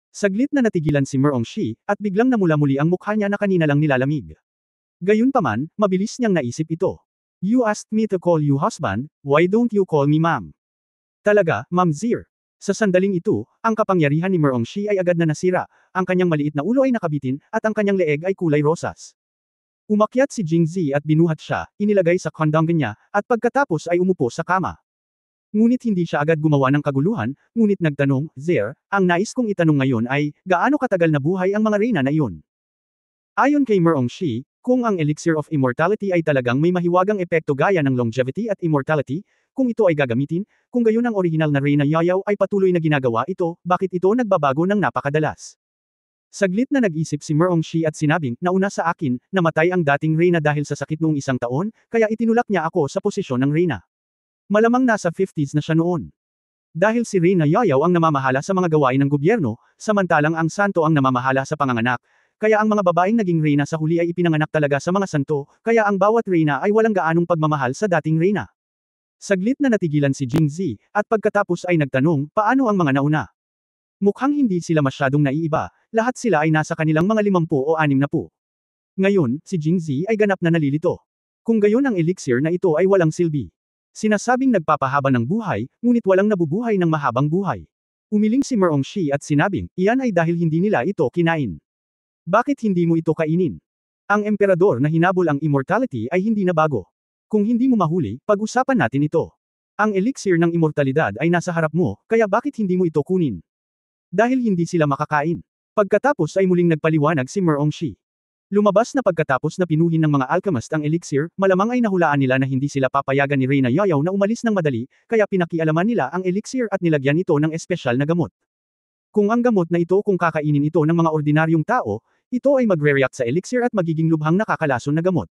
Saglit na natigilan si Merongshi, at biglang namula muli ang mukha niya na kanina lang nilalamig. Gayunpaman, mabilis niyang naisip ito. You asked me to call you husband, why don't you call me ma'am? Talaga, Ma'am Zir. Sa sandaling ito, ang kapangyarihan ni Merongshi ay agad na nasira, ang kanyang maliit na ulo ay nakabitin, at ang kanyang leeg ay kulay rosas. Umakyat si Jingzi at binuhat siya, inilagay sa kondongan niya, at pagkatapos ay umupo sa kama. Ngunit hindi siya agad gumawa ng kaguluhan, ngunit nagtanong, Zir, ang nais kong itanong ngayon ay, gaano katagal na buhay ang mga reyna na iyon? Ayon kay Merongshi, kung ang Elixir of Immortality ay talagang may mahiwagang epekto gaya ng longevity at immortality, kung ito ay gagamitin, kung gayon ang orihinal na Reyna Yayaw ay patuloy na ginagawa ito, bakit ito nagbabago ng napakadalas? Saglit na nag-isip si Merongshi at sinabing, nauna sa akin, namatay ang dating Reyna dahil sa sakit noong isang taon, kaya itinulak niya ako sa posisyon ng Reyna. Malamang nasa 50s na siya noon. Dahil si Reyna Yayaw ang namamahala sa mga gawain ng gobyerno, samantalang ang santo ang namamahala sa panganganak, kaya ang mga babaeng naging reyna sa huli ay ipinanganak talaga sa mga santo, kaya ang bawat reyna ay walang gaanong pagmamahal sa dating reyna. Saglit na natigilan si Jingzi, at pagkatapos ay nagtanong, paano ang mga nauna? Mukhang hindi sila masyadong naiiba, lahat sila ay nasa kanilang mga 50 o 60. Ngayon, si Jingzi ay ganap na nalilito. Kung gayon ang elixir na ito ay walang silbi. Sinasabing nagpapahaba ng buhay, ngunit walang nabubuhay ng mahabang buhay. Umiling si Merongshi at sinabing, iyan ay dahil hindi nila ito kinain. Bakit hindi mo ito kainin? Ang emperador na hinabol ang immortality ay hindi na bago. Kung hindi mo mahuli, pag-usapan natin ito. Ang elixir ng immortalidad ay nasa harap mo, kaya bakit hindi mo ito kunin? Dahil hindi sila makakain. Pagkatapos ay muling nagpaliwanag si Merongshi. Lumabas na pagkatapos na pinuhin ng mga alchemist ang elixir, malamang ay nahulaan nila na hindi sila papayagan ni Reyna Yayaw na umalis ng madali, kaya pinakialaman nila ang elixir at nilagyan ito ng espesyal na gamot. Kung ang gamot na ito kung kakainin ito ng mga ordinaryong tao, ito ay magre-react sa elixir at magiging lubhang nakakalason na gamot.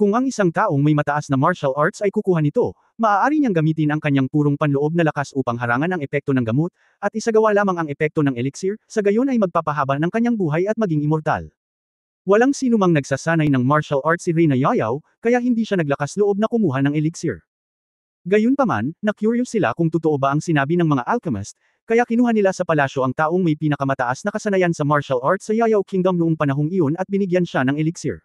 Kung ang isang taong may mataas na martial arts ay kukuha nito, maaari niyang gamitin ang kanyang purong panloob na lakas upang harangan ang epekto ng gamot, at isagawa lamang ang epekto ng elixir, sa gayon ay magpapahaba ng kanyang buhay at maging immortal. Walang sinumang nagsasanay ng martial arts si Reyna Yayaw, kaya hindi siya naglakas loob na kumuha ng elixir. Gayunpaman, na-curious sila kung totoo ba ang sinabi ng mga alchemist, kaya kinuha nila sa palasyo ang taong may pinakamataas na kasanayan sa martial arts sa Yayaw Kingdom noong panahong iyon at binigyan siya ng elixir.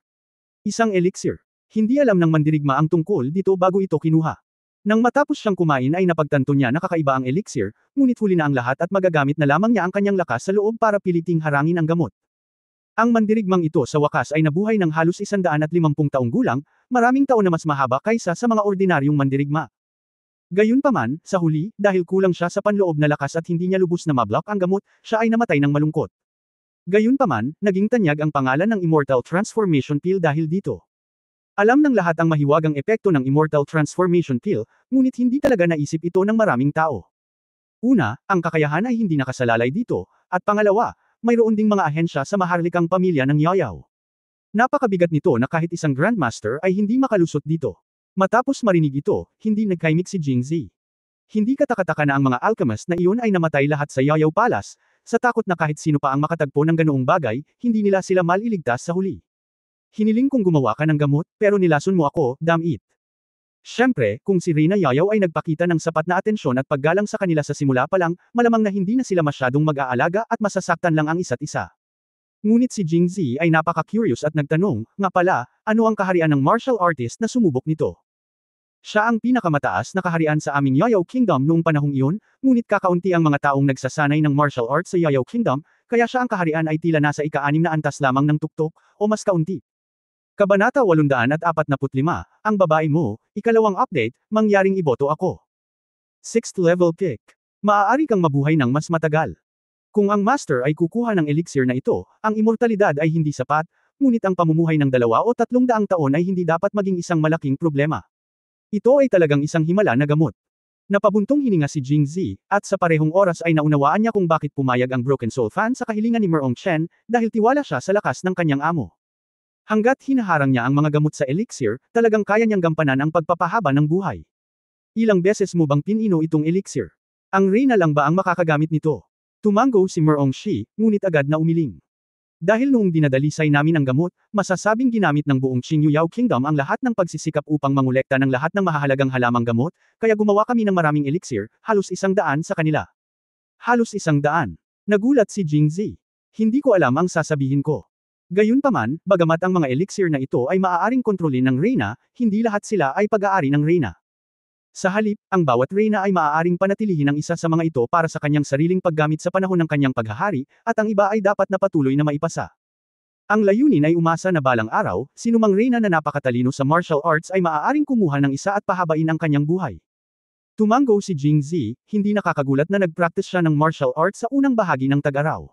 Isang elixir. Hindi alam ng mandirigma ang tungkol dito bago ito kinuha. Nang matapos siyang kumain ay napagtanto niya na kakaiba ang elixir, ngunit huli na ang lahat at magagamit na lamang niya ang kanyang lakas sa loob para piliting harangin ang gamot. Ang mandirigmang ito sa wakas ay nabuhay ng halos 150 taong gulang, maraming taon na mas mahaba kaysa sa mga ordinaryong mandirigma. Gayunpaman, sa huli, dahil kulang siya sa panloob na lakas at hindi niya lubos na mablock ang gamot, siya ay namatay ng malungkot. Gayunpaman, naging tanyag ang pangalan ng Immortal Transformation Pill dahil dito. Alam ng lahat ang mahiwagang epekto ng Immortal Transformation Pill, ngunit hindi talaga naisip ito ng maraming tao. Una, ang kakayahan ay hindi nakasalalay dito, at pangalawa, mayroon ding mga ahensya sa maharlikang pamilya ng Yayaw. Napakabigat nito na kahit isang Grandmaster ay hindi makalusot dito. Matapos marinig ito, hindi nagkaimik si Jingzi. Hindi katakataka na ang mga alchemist na iyon ay namatay lahat sa Yayaw Palace, sa takot na kahit sino pa ang makatagpo ng ganoong bagay, hindi nila sila maliligtas sa huli. Hiniling kong gumawa ka ng gamot, pero nilason mo ako, damn it. Siyempre, kung si Reyna Yayaw ay nagpakita ng sapat na atensyon at paggalang sa kanila sa simula pa lang, malamang na hindi na sila masyadong mag-aalaga at masasaktan lang ang isa't isa. Ngunit si Jingzi ay napaka-curious at nagtanong, nga pala, ano ang kaharian ng martial artist na sumubok nito? Siya ang pinakamataas na kaharian sa aming Yayaw Kingdom noong panahong iyon, ngunit kakaunti ang mga taong nagsasanay ng martial arts sa Yayaw Kingdom, kaya siya ang kaharian ay tila nasa ika-6 na antas lamang ng tuktok, o mas kaunti. Kabanata 845, ang babae mo, ikalawang update, mangyaring iboto ako. 6th level kick. Maaari kang mabuhay ng mas matagal. Kung ang master ay kukuha ng elixir na ito, ang immortalidad ay hindi sapat, ngunit ang pamumuhay ng 2 o 300 taon ay hindi dapat maging isang malaking problema. Ito ay talagang isang himala na gamot. Napabuntong hininga si Jingzi, at sa parehong oras ay naunawaan niya kung bakit pumayag ang Broken Soul fan sa kahilingan ni Merong Chen, dahil tiwala siya sa lakas ng kanyang amo. Hanggat hinaharang niya ang mga gamot sa elixir, talagang kaya niyang gampanan ang pagpapahaba ng buhay. Ilang beses mo bang pinino itong elixir? Ang Reyna lang ba ang makakagamit nito? Tumango si Merong Shi, ngunit agad na umiling. Dahil noong dinadalisay namin ang gamot, masasabing ginamit ng buong Qingyu Yao Kingdom ang lahat ng pagsisikap upang mangolekta ng lahat ng mahahalagang halamang gamot, kaya gumawa kami ng maraming elixir, halos 100 sa kanila. Halos 100. Nagulat si Jingzi. Hindi ko alam ang sasabihin ko. Gayunpaman, bagamat ang mga elixir na ito ay maaaring kontrolin ng Reyna, hindi lahat sila ay pag-aari ng Reyna. Sa halip, ang bawat Reyna ay maaaring panatilihin ang isa sa mga ito para sa kanyang sariling paggamit sa panahon ng kanyang paghahari, at ang iba ay dapat na patuloy na maipasa. Ang layunin ay umasa na balang araw, sinumang Reyna na napakatalino sa martial arts ay maaaring kumuha ng isa at pahabain ang kanyang buhay. Tumango si Jingzi, hindi nakakagulat na nagpractice siya ng martial arts sa unang bahagi ng tag-araw.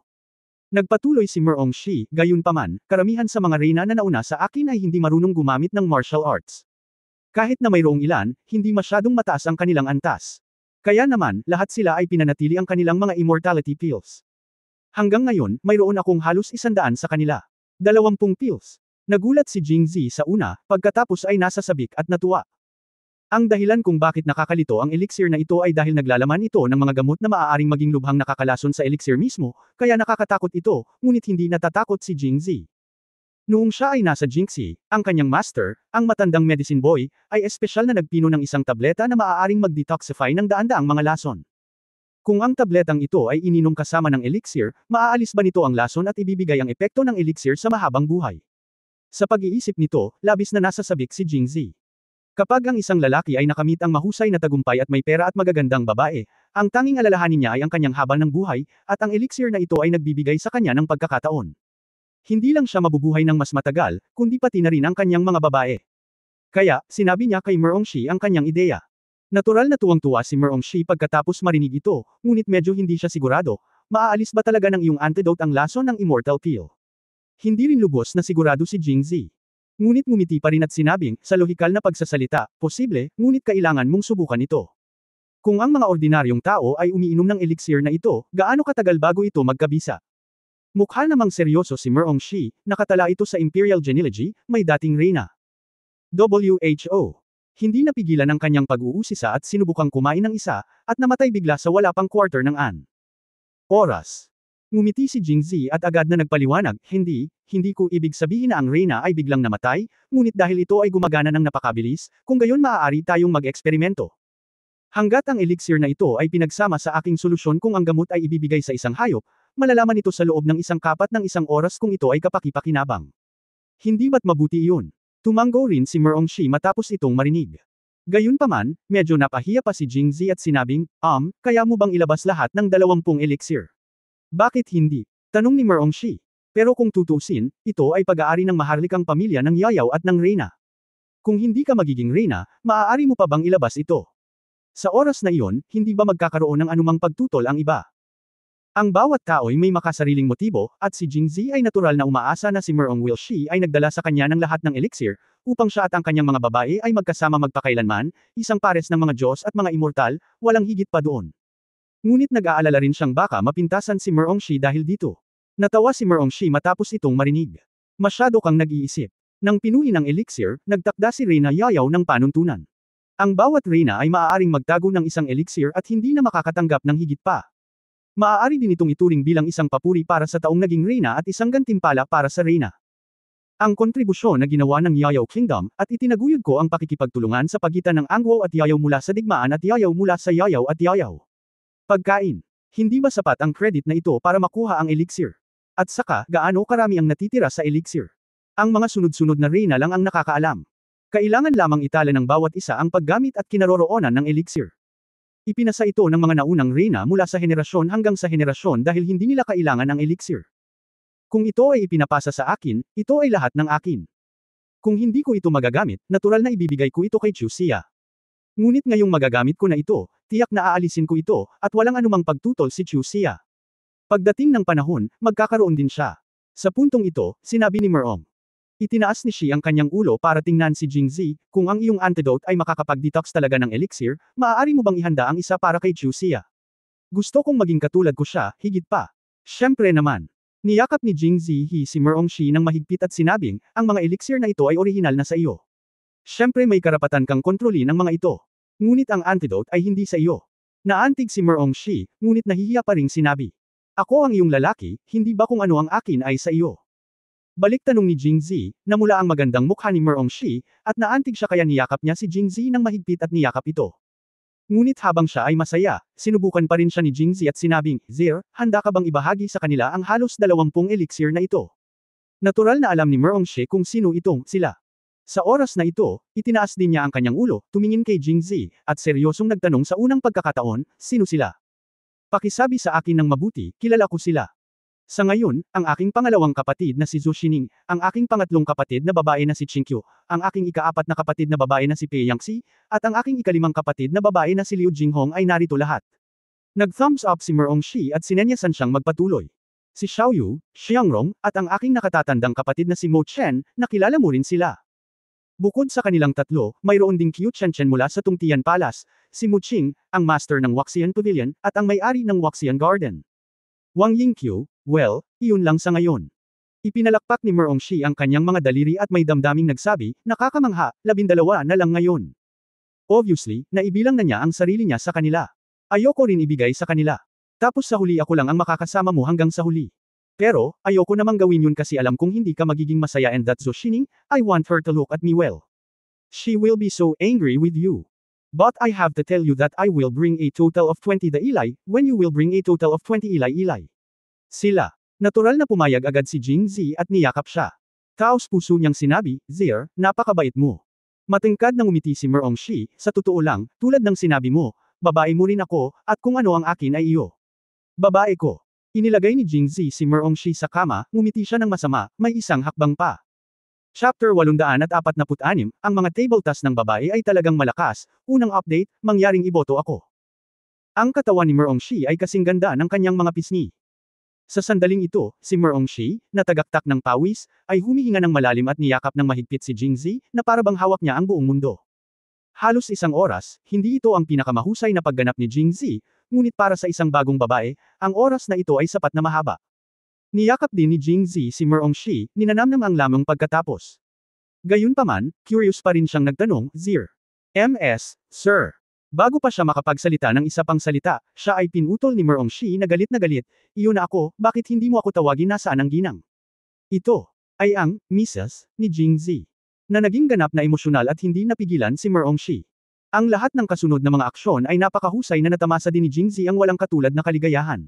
Nagpatuloy si Merong Shi, gayunpaman, karamihan sa mga Reyna na nauna sa akin ay hindi marunong gumamit ng martial arts. Kahit na mayroong ilan, hindi masyadong mataas ang kanilang antas. Kaya naman, lahat sila ay pinanatili ang kanilang mga immortality pills. Hanggang ngayon, mayroon akong halos 100 sa kanila. 20 pills. Nagulat si Jingzi sa una, pagkatapos ay nasasabik at natuwa. Ang dahilan kung bakit nakakalito ang elixir na ito ay dahil naglalaman ito ng mga gamot na maaaring maging lubhang nakakalason sa elixir mismo, kaya nakakatakot ito, ngunit hindi natatakot si Jingzi. Noong siya ay nasa Jinxi, ang kanyang master, ang matandang medicine boy, ay espesyal na nagpino ng isang tableta na maaaring mag-detoxify ng daan-daang mga lason. Kung ang tabletang ito ay ininom kasama ng elixir, maaalis ba nito ang lason at ibibigay ang epekto ng elixir sa mahabang buhay? Sa pag-iisip nito, labis na nasasabik si Jingzi. Kapag ang isang lalaki ay nakamit ang mahusay na tagumpay at may pera at magagandang babae, ang tanging alalahanin niya ay ang kanyang haba ng buhay, at ang elixir na ito ay nagbibigay sa kanya ng pagkakataon. Hindi lang siya mabubuhay ng mas matagal, kundi pati na rin ang kanyang mga babae. Kaya, sinabi niya kay Merong Shi ang kanyang ideya. Natural na tuwang-tuwa si Merong Shi pagkatapos marinig ito, ngunit medyo hindi siya sigurado, maaalis ba talaga ng iyong antidote ang lason ng immortal pill? Hindi rin lubos na sigurado si Jingzi. Ngunit ngumiti pa rin at sinabing, sa lohikal na pagsasalita, posible, ngunit kailangan mong subukan ito. Kung ang mga ordinaryong tao ay umiinom ng elixir na ito, gaano katagal bago ito magkabisa? Mukha namang seryoso si Merong Shi, nakatala ito sa Imperial Genealogy, may dating Reyna. WHO. Hindi napigilan ang kanyang pag-uusisa at sinubukang kumain ng isa, at namatay bigla sa wala pang quarter ng oras. Ngumiti si Jingzi at agad na nagpaliwanag, hindi ko ibig sabihin na ang Reyna ay biglang namatay, ngunit dahil ito ay gumagana ng napakabilis, kung gayon maaari tayong mag-eksperimento. Hanggat ang elixir na ito ay pinagsama sa aking solusyon kung ang gamot ay ibibigay sa isang hayop, malalaman ito sa loob ng isang kapat ng 1 oras kung ito ay kapaki-pakinabang. Hindi ba't mabuti iyon? Tumango rin si Merong Shi matapos itong marinig. Gayunpaman, medyo napahiya pa si Jingzi at sinabing, kaya mo bang ilabas lahat ng 20 elixir? Bakit hindi? Tanong ni Merong Shi. Pero kung tutusin, ito ay pag-aari ng maharlikang pamilya ng Yayaw at ng Reyna. Kung hindi ka magiging Reyna, maaari mo pa bang ilabas ito? Sa oras na iyon, hindi ba magkakaroon ng anumang pagtutol ang iba? Ang bawat tao ay may makasariling motibo, at si Jingzi ay natural na umaasa na si Merong Will Shi ay nagdala sa kanya ng lahat ng elixir, upang siya at ang kanyang mga babae ay magkasama magpakailanman, isang pares ng mga Diyos at mga immortal, walang higit pa doon. Ngunit nag-aalala rin siyang baka mapintasan si Merong Shi dahil dito. Natawa si Merong Shi matapos itong marinig. Masyado kang nag-iisip. Nang pinuhin ang elixir, nagtakda si Reyna Yayaw ng panuntunan. Ang bawat Reyna ay maaaring magtago ng isang elixir at hindi na makakatanggap ng higit pa. Maaari din itong ituring bilang isang papuri para sa taong naging Reyna at isang gantimpala para sa Reyna. Ang kontribusyon na ginawa ng Yayaw Kingdom, at itinaguyod ko ang pakikipagtulungan sa pagitan ng Angwo at Yayaw mula sa digmaan at Yayaw mula sa Yayaw at Yayaw. Pagkain. Hindi ba sapat ang credit na ito para makuha ang elixir? At saka, gaano karami ang natitira sa elixir? Ang mga sunod-sunod na Reyna lang ang nakakaalam. Kailangan lamang itala ng bawat isa ang paggamit at kinaroroonan ng elixir. Ipinasa ito ng mga naunang Reyna mula sa henerasyon hanggang sa henerasyon dahil hindi nila kailangan ang elixir. Kung ito ay ipinapasa sa akin, ito ay lahat ng akin. Kung hindi ko ito magagamit, natural na ibibigay ko ito kay Chu Xia. Ngunit ngayong magagamit ko na ito, tiyak na aalisin ko ito, at walang anumang pagtutol si Chu Xia. Pagdating ng panahon, magkakaroon din siya. Sa puntong ito, sinabi ni Merong. Itinaas ni Shi ang kanyang ulo para tingnan si Jingzi, kung ang iyong antidote ay makakapag-detox talaga ng elixir, maaari mo bang ihanda ang isa para kay Chu Xia? Gusto kong maging katulad ko siya, higit pa. Siyempre naman. Niyakap ni Jingzi si Merong Shi ng mahigpit at sinabing, ang mga elixir na ito ay orihinal na sa iyo. Siyempre may karapatan kang kontrolin ang mga ito. Ngunit ang antidote ay hindi sa iyo. Naantig si Merong Shi, ngunit nahihiya pa ring sinabi. Ako ang iyong lalaki, hindi ba kung ano ang akin ay sa iyo? Balik tanong ni Jingzi, namula ang magandang mukha ni Merong Shi, at naantig siya kaya niyakap niya si Jingzi ng mahigpit at niyakap ito. Ngunit habang siya ay masaya, sinubukan pa rin siya ni Jingzi at sinabing, Zir, handa ka bang ibahagi sa kanila ang halos 20 elixir na ito? Natural na alam ni Merong Shi kung sino itong sila. Sa oras na ito, itinaas din niya ang kanyang ulo, tumingin kay Jingzi, at seryosong nagtanong sa unang pagkakataon, sino sila? Pakisabi sa akin ng mabuti, kilala ko sila. Sa ngayon, ang aking pangalawang kapatid na si Zhu Xining, ang aking pangatlong kapatid na babae na si Qingqiu, ang aking ikaapat na kapatid na babae na si Pei Yangxi, at ang aking ikalimang kapatid na babae na si Liu Jinghong ay narito lahat. Nag-thumbs up si Merong Shi at sinenyasan siyang magpatuloy. Si Xiaoyu, Xiangrong, at ang aking nakatatandang kapatid na si Mo Chen, nakilala mo rin sila. Bukod sa kanilang tatlo, mayroon ding Qiu Chenchen mula sa Tungtian Palace, si Mu Qing, ang master ng Waxian Pavilion, at ang may-ari ng Waxian Garden. Wang Yingqiu, well, iyon lang sa ngayon. Ipinalakpak ni Merong Shi ang kanyang mga daliri at may damdaming nagsabi, nakakamangha, 12 na lang ngayon. Obviously, naibilang na niya ang sarili niya sa kanila. Ayoko rin ibigay sa kanila. Tapos sa huli ako lang ang makakasama mo hanggang sa huli. Pero, ayoko namang gawin yun kasi alam kong hindi ka magiging masaya and that Zhu Xining, I want her to look at me well. She will be so angry with you. But I have to tell you that I will bring a total of 20 the Ilai, when you will bring a total of 20 Ilai. Sila. Natural na pumayag agad si Jingzi at niyakap siya. Taos puso niyang sinabi, Zir, napakabait mo. Matingkad na ngumiti si Merong Shi, sa totoo lang, tulad ng sinabi mo, babae mo rin ako, at kung ano ang akin ay iyo. Babae ko. Inilagay ni Jingzi si Merong Shi sa kama, ngumiti siya ng masama, may isang hakbang pa. Chapter 846, ang mga table task ng babae ay talagang malakas, unang update, mangyaring iboto ako. Ang katawan ni Merong Shi ay kasing ganda ng kanyang mga pisngi. Sa sandaling ito, si Merong Shi, na tagaktak ng pawis, ay humihinga ng malalim at niyakap ng mahigpit si Jingzi, na parabang hawak niya ang buong mundo. Halos isang oras, hindi ito ang pinakamahusay na pagganap ni Jingzi, ngunit para sa isang bagong babae, ang oras na ito ay sapat na mahaba. Niyakap din ni Jingzi si Merong Shi, ninanamnam ang lamang pagkatapos. Gayunpaman, curious pa rin siyang nagtanong, Zir. MS, Sir. Bago pa siya makapagsalita ng isa pang salita, siya ay pinutol ni Merong Shi na galit, iyon na ako, bakit hindi mo ako tawagin nasaan ang ginang? Ito, ay ang, Mrs. ni Jingzi. Na naging ganap na emosyonal at hindi napigilan si Merong Shi. Ang lahat ng kasunod na mga aksyon ay napakahusay na natamasa din ni Jingzi ang walang katulad na kaligayahan.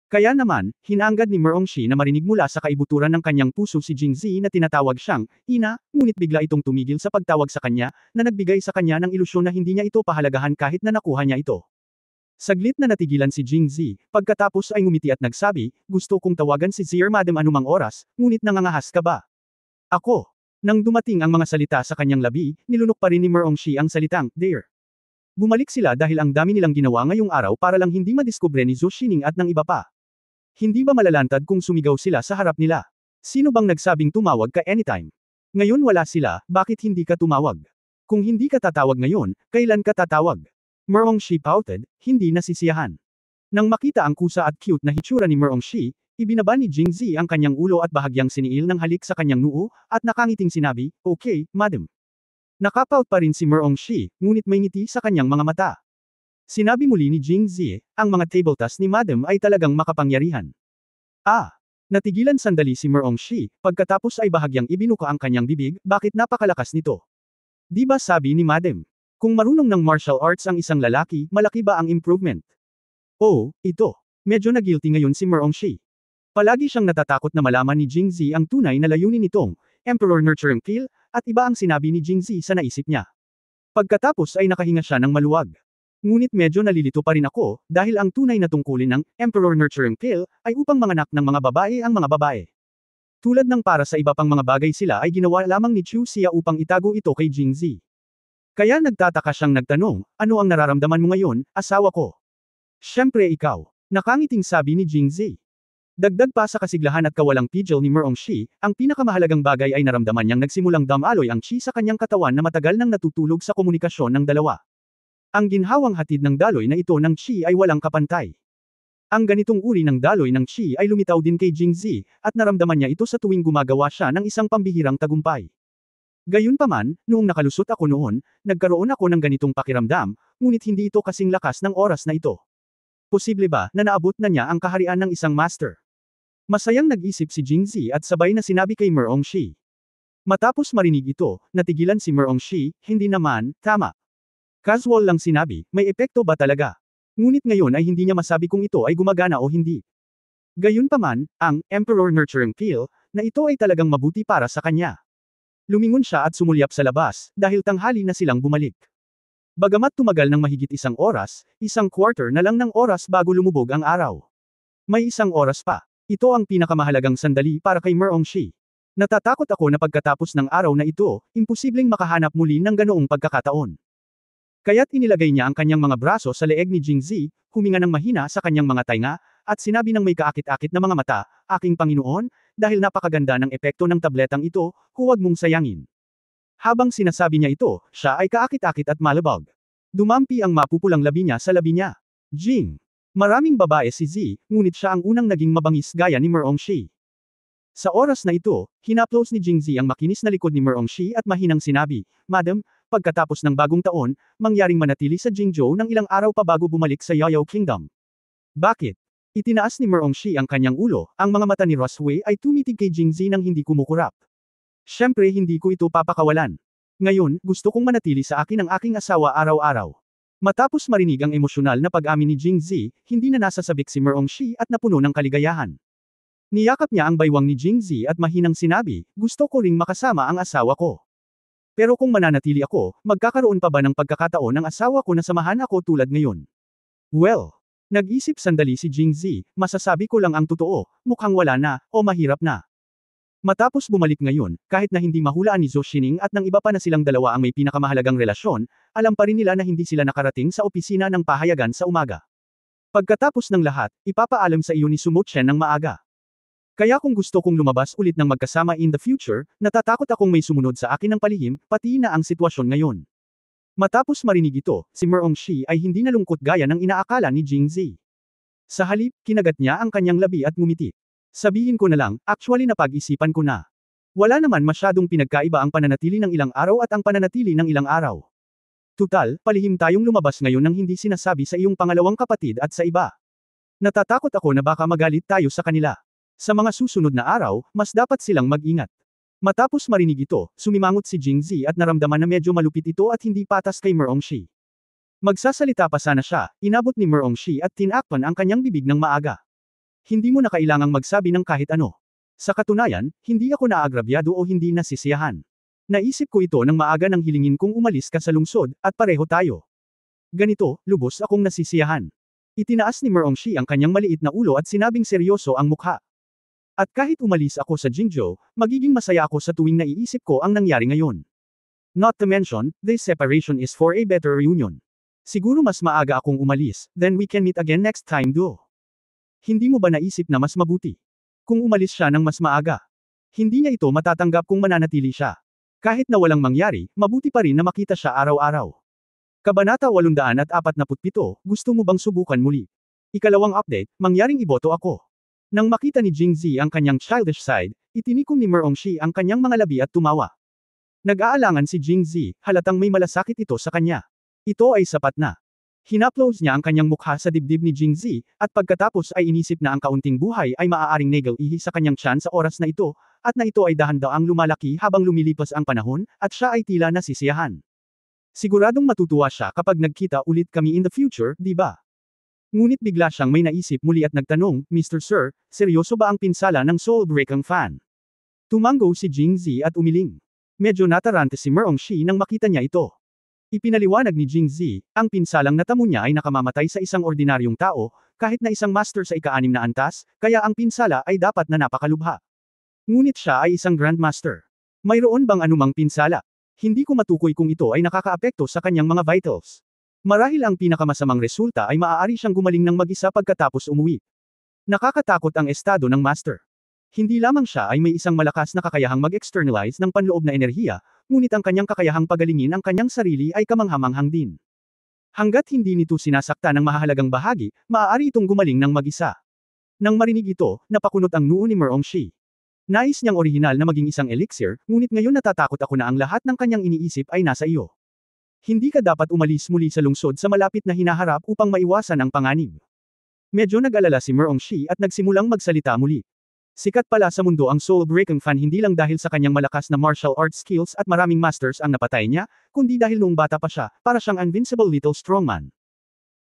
Kaya naman, hinanggad ni Merong Shi na marinig mula sa kaibuturan ng kanyang puso si Jingzi na tinatawag siyang, ina, ngunit bigla itong tumigil sa pagtawag sa kanya, na nagbigay sa kanya ng ilusyon na hindi niya ito pahalagahan kahit na nakuha niya ito. Saglit na natigilan si Jingzi, pagkatapos ay ngumiti at nagsabi, gusto kong tawagan si Zir Madam anumang oras, ngunit nangangahas ka ba? Ako. Nang dumating ang mga salita sa kanyang labi, nilunok pa rin ni Merong Shi ang salitang, dear. Bumalik sila dahil ang dami nilang ginawa ngayong araw para lang hindi madiskubre ni Zhu Xining at ng iba pa. Hindi ba malalantad kung sumigaw sila sa harap nila? Sino bang nagsabing tumawag ka anytime? Ngayon wala sila, bakit hindi ka tumawag? Kung hindi ka tatawag ngayon, kailan ka tatawag? Merong Shi pouted, hindi nasisiyahan. Nang makita ang kusa at cute na hitsura ni Merong Shi, ibinaba ni Jingzi ang kanyang ulo at bahagyang siniil ng halik sa kanyang noo, at nakangiting sinabi, okay, madam. Nakapout pa rin si Merong Shi, ngunit may ngiti sa kanyang mga mata. Sinabi muli ni Jingzi, ang mga table task ni madam ay talagang makapangyarihan. Natigilan sandali si Merong Shi, pagkatapos ay bahagyang ibinuka ang kanyang bibig, bakit napakalakas nito? Di ba sabi ni madam? Kung marunong ng martial arts ang isang lalaki, malaki ba ang improvement? Oh, ito. Medyo na-guilty ngayon si Merong Shi. Palagi siyang natatakot na malaman ni Jingzi ang tunay na layunin nitong, Emperor Nurturing Pill, at iba ang sinabi ni Jingzi sa naisip niya. Pagkatapos ay nakahinga siya ng maluwag. Ngunit medyo nalilito pa rin ako, dahil ang tunay na tungkulin ng, Emperor Nurturing Pill, ay upang manganak ng mga babae ang mga babae. Tulad ng para sa iba pang mga bagay sila ay ginawa lamang ni Chu Xia upang itago ito kay Jingzi. Kaya nagtataka siyang nagtanong, ano ang nararamdaman mo ngayon, asawa ko? Siyempre ikaw. Nakangiting sabi ni Jingzi. Dagdag pa sa kasiglahan at kawalang pigil ni Merong Shi, ang pinakamahalagang bagay ay naramdaman niyang nagsimulang damaloy ang chi sa kanyang katawan na matagal nang natutulog sa komunikasyon ng dalawa. Ang ginhawang hatid ng daloy na ito ng chi ay walang kapantay. Ang ganitong uri ng daloy ng chi ay lumitaw din kay Jingzi, at naramdaman niya ito sa tuwing gumagawa siya ng isang pambihirang tagumpay. Gayunpaman, noong nakalusot ako noon, nagkaroon ako ng ganitong pakiramdam, ngunit hindi ito kasing lakas ng oras na ito. Posible ba na naabot na niya ang kaharian ng isang master? Masayang nag-isip si Jingzi at sabay na sinabi kay Merong Shi. Matapos marinig ito, natigilan si Merong Shi, hindi naman, tama. Casual lang sinabi, may epekto ba talaga? Ngunit ngayon ay hindi niya masabi kung ito ay gumagana o hindi. Gayunpaman, ang Emperor Nurturing Pill na ito ay talagang mabuti para sa kanya. Lumingon siya at sumulyap sa labas, dahil tanghali na silang bumalik. Bagamat tumagal ng mahigit 1 oras, 1/4 na lang ng oras bago lumubog ang araw. May 1 oras pa. Ito ang pinakamahalagang sandali para kay Merong Shi. Natatakot ako na pagkatapos ng araw na ito, imposibleng makahanap muli ng ganoong pagkakataon. Kaya't inilagay niya ang kanyang mga braso sa leeg ni Jingzi, huminga ng mahina sa kanyang mga tainga, at sinabi ng may kaakit-akit na mga mata, "Aking Panginoon, dahil napakaganda ng epekto ng tabletang ito, huwag mong sayangin." Habang sinasabi niya ito, siya ay kaakit-akit at malabog. Dumampi ang mapupulang labi niya sa labi niya. Jing. Maraming babae si Z, ngunit siya ang unang naging mabangis gaya ni Merong Shi. Sa oras na ito, hinaplos ni Jingzi ang makinis na likod ni Merong Shi at mahinang sinabi, "Madam, pagkatapos ng bagong taon, mangyaring manatili sa Jingzhou ng ilang araw pa bago bumalik sa Yaoyao Kingdom." Bakit? Itinaas ni Merong Shi ang kanyang ulo, ang mga mata ni Rosway ay tumitig kay Jingzi nang hindi kumukurap. Siyempre hindi ko ito papakawalan. Ngayon, gusto kong manatili sa akin ang aking asawa araw-araw. Matapos marinig ang emosyonal na pag-amin ni Jingzi, hindi na nasasabik si Merong Shi at napuno ng kaligayahan. Niyakap niya ang baywang ni Jingzi at mahinang sinabi, "Gusto ko ring makasama ang asawa ko. Pero kung mananatili ako, magkakaroon pa ba ng pagkakataon ng asawa ko na samahan ako tulad ngayon?" Well, nag-isip sandali si Jingzi, masasabi ko lang ang totoo, mukhang wala na, o mahirap na. Matapos bumalik ngayon, kahit na hindi mahulaan ni Zhou Xining at ng iba pa na silang dalawa ang may pinakamahalagang relasyon, alam pa rin nila na hindi sila nakarating sa opisina ng pahayagan sa umaga. Pagkatapos ng lahat, ipapaalam sa iyo ni Sumo Chen ng maaga. Kaya kung gusto kong lumabas ulit ng magkasama in the future, natatakot akong may sumunod sa akin ng palihim, pati na ang sitwasyon ngayon. Matapos marinig ito, si Merong Shi ay hindi nalungkot gaya ng inaakala ni Jingzi. Sa halip, kinagat niya ang kanyang labi at ngumiti. Sabihin ko na lang, actually napag-isipan ko na. Wala naman masyadong pinagkaiba ang pananatili ng ilang araw at ang pananatili ng ilang araw. Tutal, palihim tayong lumabas ngayon nang hindi sinasabi sa iyong pangalawang kapatid at sa iba. Natatakot ako na baka magalit tayo sa kanila. Sa mga susunod na araw, mas dapat silang mag-ingat. Matapos marinig ito, sumimangot si Jingzi at naramdaman na medyo malupit ito at hindi patas kay Merong Shi. Magsasalita pa sana siya, inabot ni Merong Shi at tinakpan ang kanyang bibig ng maaga. Hindi mo na kailangang magsabi ng kahit ano. Sa katunayan, hindi ako naagrabyado o hindi nasisiyahan. Naisip ko ito nang maaga nang hilingin kong umalis ka sa lungsod, at pareho tayo. Ganito, lubos akong nasisiyahan. Itinaas ni Merong Shi ang kanyang maliit na ulo at sinabing seryoso ang mukha. At kahit umalis ako sa Jingzhou, magiging masaya ako sa tuwing naiisip ko ang nangyari ngayon. Not to mention, this separation is for a better reunion. Siguro mas maaga akong umalis, then we can meet again next time do. Hindi mo ba naisip na mas mabuti? Kung umalis siya ng mas maaga. Hindi niya ito matatanggap kung mananatili siya. Kahit na walang mangyari, mabuti pa rin na makita siya araw-araw. Kabanata 847, gusto mo bang subukan muli? Ikalawang update, mangyaring iboto ako. Nang makita ni Jingzi ang kanyang childish side, itinikom ni Merong Shi ang kanyang mga labi at tumawa. Nag-aalangan si Jingzi, halatang may malasakit ito sa kanya. Ito ay sapat na. Hinaplos niya ang kanyang mukha sa dibdib ni Jingzi, at pagkatapos ay inisip na ang kaunting buhay ay maaaring negal-ihi sa kanyang tiyan sa oras na ito, at na ito ay dahan-daang lumalaki habang lumilipas ang panahon, at siya ay tila nasisiyahan. Siguradong matutuwa siya kapag nagkita ulit kami in the future, di ba? Ngunit bigla siyang may naisip muli at nagtanong, "Mr. Sir, seryoso ba ang pinsala ng Soul-Breaking Fan?" Tumango si Jingzi at umiling. Medyo natarante si Merong Shi nang makita niya ito. Ipinaliwanag ni Jingzi, ang pinsalang natamo niya ay nakamamatay sa isang ordinaryong tao, kahit na isang master sa ika-6 na antas, kaya ang pinsala ay dapat na napakalubha. Ngunit siya ay isang grandmaster. Mayroon bang anumang pinsala? Hindi ko matukoy kung ito ay nakakaapekto sa kanyang mga vitals. Marahil ang pinakamasamang resulta ay maaari siyang gumaling ng mag-isa pagkatapos umuwi. Nakakatakot ang estado ng master. Hindi lamang siya ay may isang malakas na kakayahang mag-externalize ng panloob na enerhiya, ngunit ang kanyang kakayahang pagalingin ang kanyang sarili ay kamanghamanghang din. Hanggat hindi nito sinasakta ng mahahalagang bahagi, maaari itong gumaling ng mag-isa. Nang marinig ito, napakunot ang noo ni Merongshi. Nais niyang orihinal na maging isang elixir, ngunit ngayon natatakot ako na ang lahat ng kanyang iniisip ay nasa iyo. Hindi ka dapat umalis muli sa lungsod sa malapit na hinaharap upang maiwasan ang panganib. Medyo nag-alala si Merongshi at nagsimulang magsalita muli. Sikat pala sa mundo ang Soul Breaking Fan hindi lang dahil sa kanyang malakas na martial arts skills at maraming masters ang napatay niya, kundi dahil noong bata pa siya, para siyang invincible little strongman.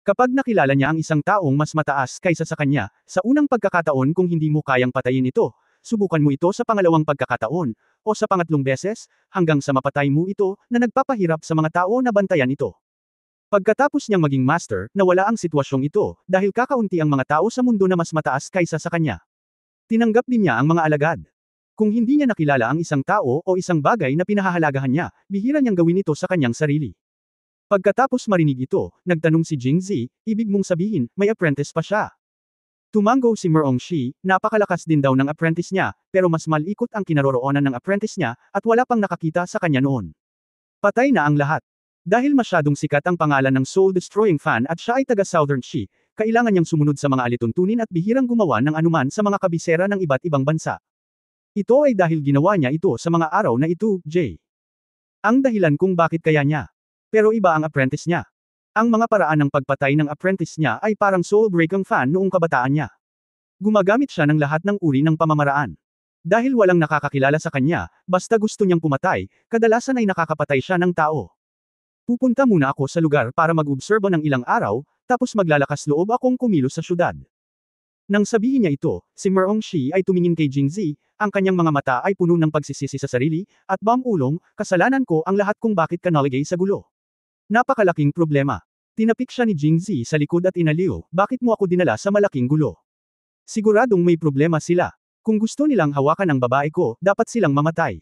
Kapag nakilala niya ang isang taong mas mataas kaysa sa kanya, sa unang pagkakataon kung hindi mo kayang patayin ito, subukan mo ito sa pangalawang pagkakataon, o sa pangatlong beses, hanggang sa mapatay mo ito, na nagpapahirap sa mga tao na bantayan ito. Pagkatapos niyang maging master, nawala ang sitwasyong ito, dahil kakaunti ang mga tao sa mundo na mas mataas kaysa sa kanya. Tinanggap din niya ang mga alagad. Kung hindi niya nakilala ang isang tao o isang bagay na pinahahalagahan niya, bihira niyang gawin ito sa kanyang sarili. Pagkatapos marinig ito, nagtanong si Jingzi, ibig mong sabihin, may apprentice pa siya. Tumango si Merongshi, napakalakas din daw ng apprentice niya, pero mas malikot ang kinaroroonan ng apprentice niya, at wala pang nakakita sa kanya noon. Patay na ang lahat. Dahil masyadong sikat ang pangalan ng soul-destroying fan at siya ay taga Southern Shi, kailangan niyang sumunod sa mga alituntunin at bihirang gumawa ng anuman sa mga kabisera ng iba't ibang bansa. Ito ay dahil ginawa niya ito sa mga araw na ito, Jay. Ang dahilan kung bakit kaya niya. Pero iba ang apprentice niya. Ang mga paraan ng pagpatay ng apprentice niya ay parang soul-breaking fan noong kabataan niya. Gumagamit siya ng lahat ng uri ng pamamaraan. Dahil walang nakakakilala sa kanya, basta gusto niyang pumatay, kadalasan ay nakakapatay siya ng tao. Pupunta muna ako sa lugar para mag-obserbo ng ilang araw, tapos maglalakas loob akong kumilos sa syudad. Nang sabihin niya ito, si Merongshi ay tumingin kay Jingzi, ang kanyang mga mata ay puno ng pagsisisi sa sarili, at ulong, kasalanan ko ang lahat kung bakit ka naligay sa gulo. Napakalaking problema. Tinapik siya ni Jingzi sa likod at inaliw, bakit mo ako dinala sa malaking gulo? Siguradong may problema sila. Kung gusto nilang hawakan ang babae ko, dapat silang mamatay.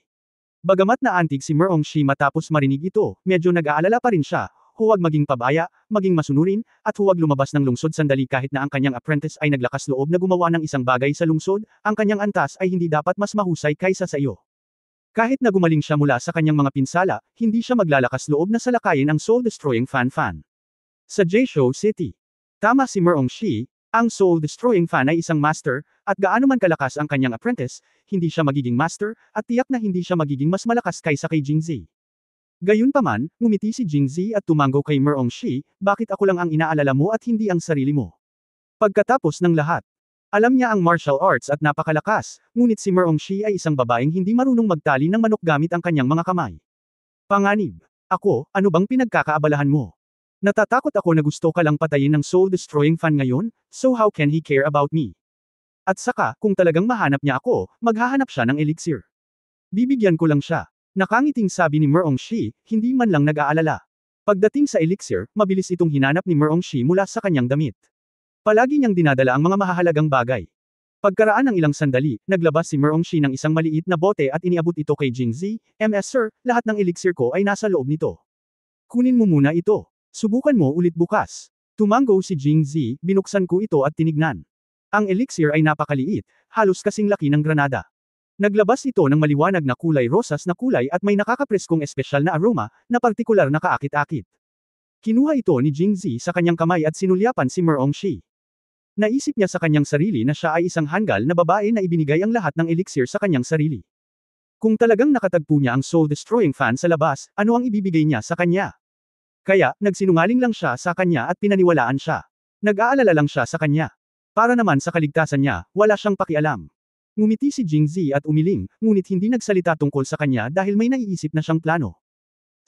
Bagamat naantig si Merongshi matapos marinig ito, medyo nag-aalala pa rin siya, huwag maging pabaya, maging masunurin, at huwag lumabas ng lungsod sandali kahit na ang kanyang apprentice ay naglakas loob na gumawa ng isang bagay sa lungsod, ang kanyang antas ay hindi dapat mas mahusay kaysa sa iyo. Kahit na gumaling siya mula sa kanyang mga pinsala, hindi siya maglalakas loob na salakayin ang soul-destroying fan-fan. Sa Jisho City. Tama si Merongshi, ang soul-destroying fan ay isang master, at gaano man kalakas ang kanyang apprentice, hindi siya magiging master, at tiyak na hindi siya magiging mas malakas kaysa kay Jingzi. Gayunpaman, ngumiti si Jingzi at tumango kay Merongshi, bakit ako lang ang inaalala mo at hindi ang sarili mo? Pagkatapos ng lahat, alam niya ang martial arts at napakalakas, ngunit si Merongshi ay isang babaeng hindi marunong magtali ng manok gamit ang kanyang mga kamay. Panganib. Ako, ano bang pinagkakaabalahan mo? Natatakot ako na gusto ka lang patayin ng soul-destroying fan ngayon, so how can he care about me? At saka, kung talagang mahanap niya ako, maghahanap siya ng elixir. Bibigyan ko lang siya. Nakangiting sabi ni Merongshi, hindi man lang nag-aalala. Pagdating sa elixir, mabilis itong hinanap ni Merongshi mula sa kanyang damit. Palagi niyang dinadala ang mga mahahalagang bagay. Pagkaraan ng ilang sandali, naglabas si Merongshi ng isang maliit na bote at iniabot ito kay Jingzi, "MS Sir, lahat ng elixir ko ay nasa loob nito. Kunin mo muna ito. Subukan mo ulit bukas." Tumango si Jingzi, binuksan ko ito at tinignan. Ang elixir ay napakaliit, halos kasing laki ng granada. Naglabas ito ng maliwanag na kulay rosas na kulay at may nakakapreskong espesyal na aroma, na partikular na kaakit-akit. Kinuha ito ni Jingzi sa kanyang kamay at sinulyapan si Merongshi. Naisip niya sa kanyang sarili na siya ay isang hanggal na babae na ibinigay ang lahat ng elixir sa kanyang sarili. Kung talagang nakatagpo niya ang soul-destroying fan sa labas, ano ang ibibigay niya sa kanya? Kaya, nagsinungaling lang siya sa kanya at pinaniwalaan siya. Nag-aalala lang siya sa kanya. Para naman sa kaligtasan niya, wala siyang pakialam. Ngumiti si Jingzi at umiling, ngunit hindi nagsalita tungkol sa kanya dahil may naiisip na siyang plano.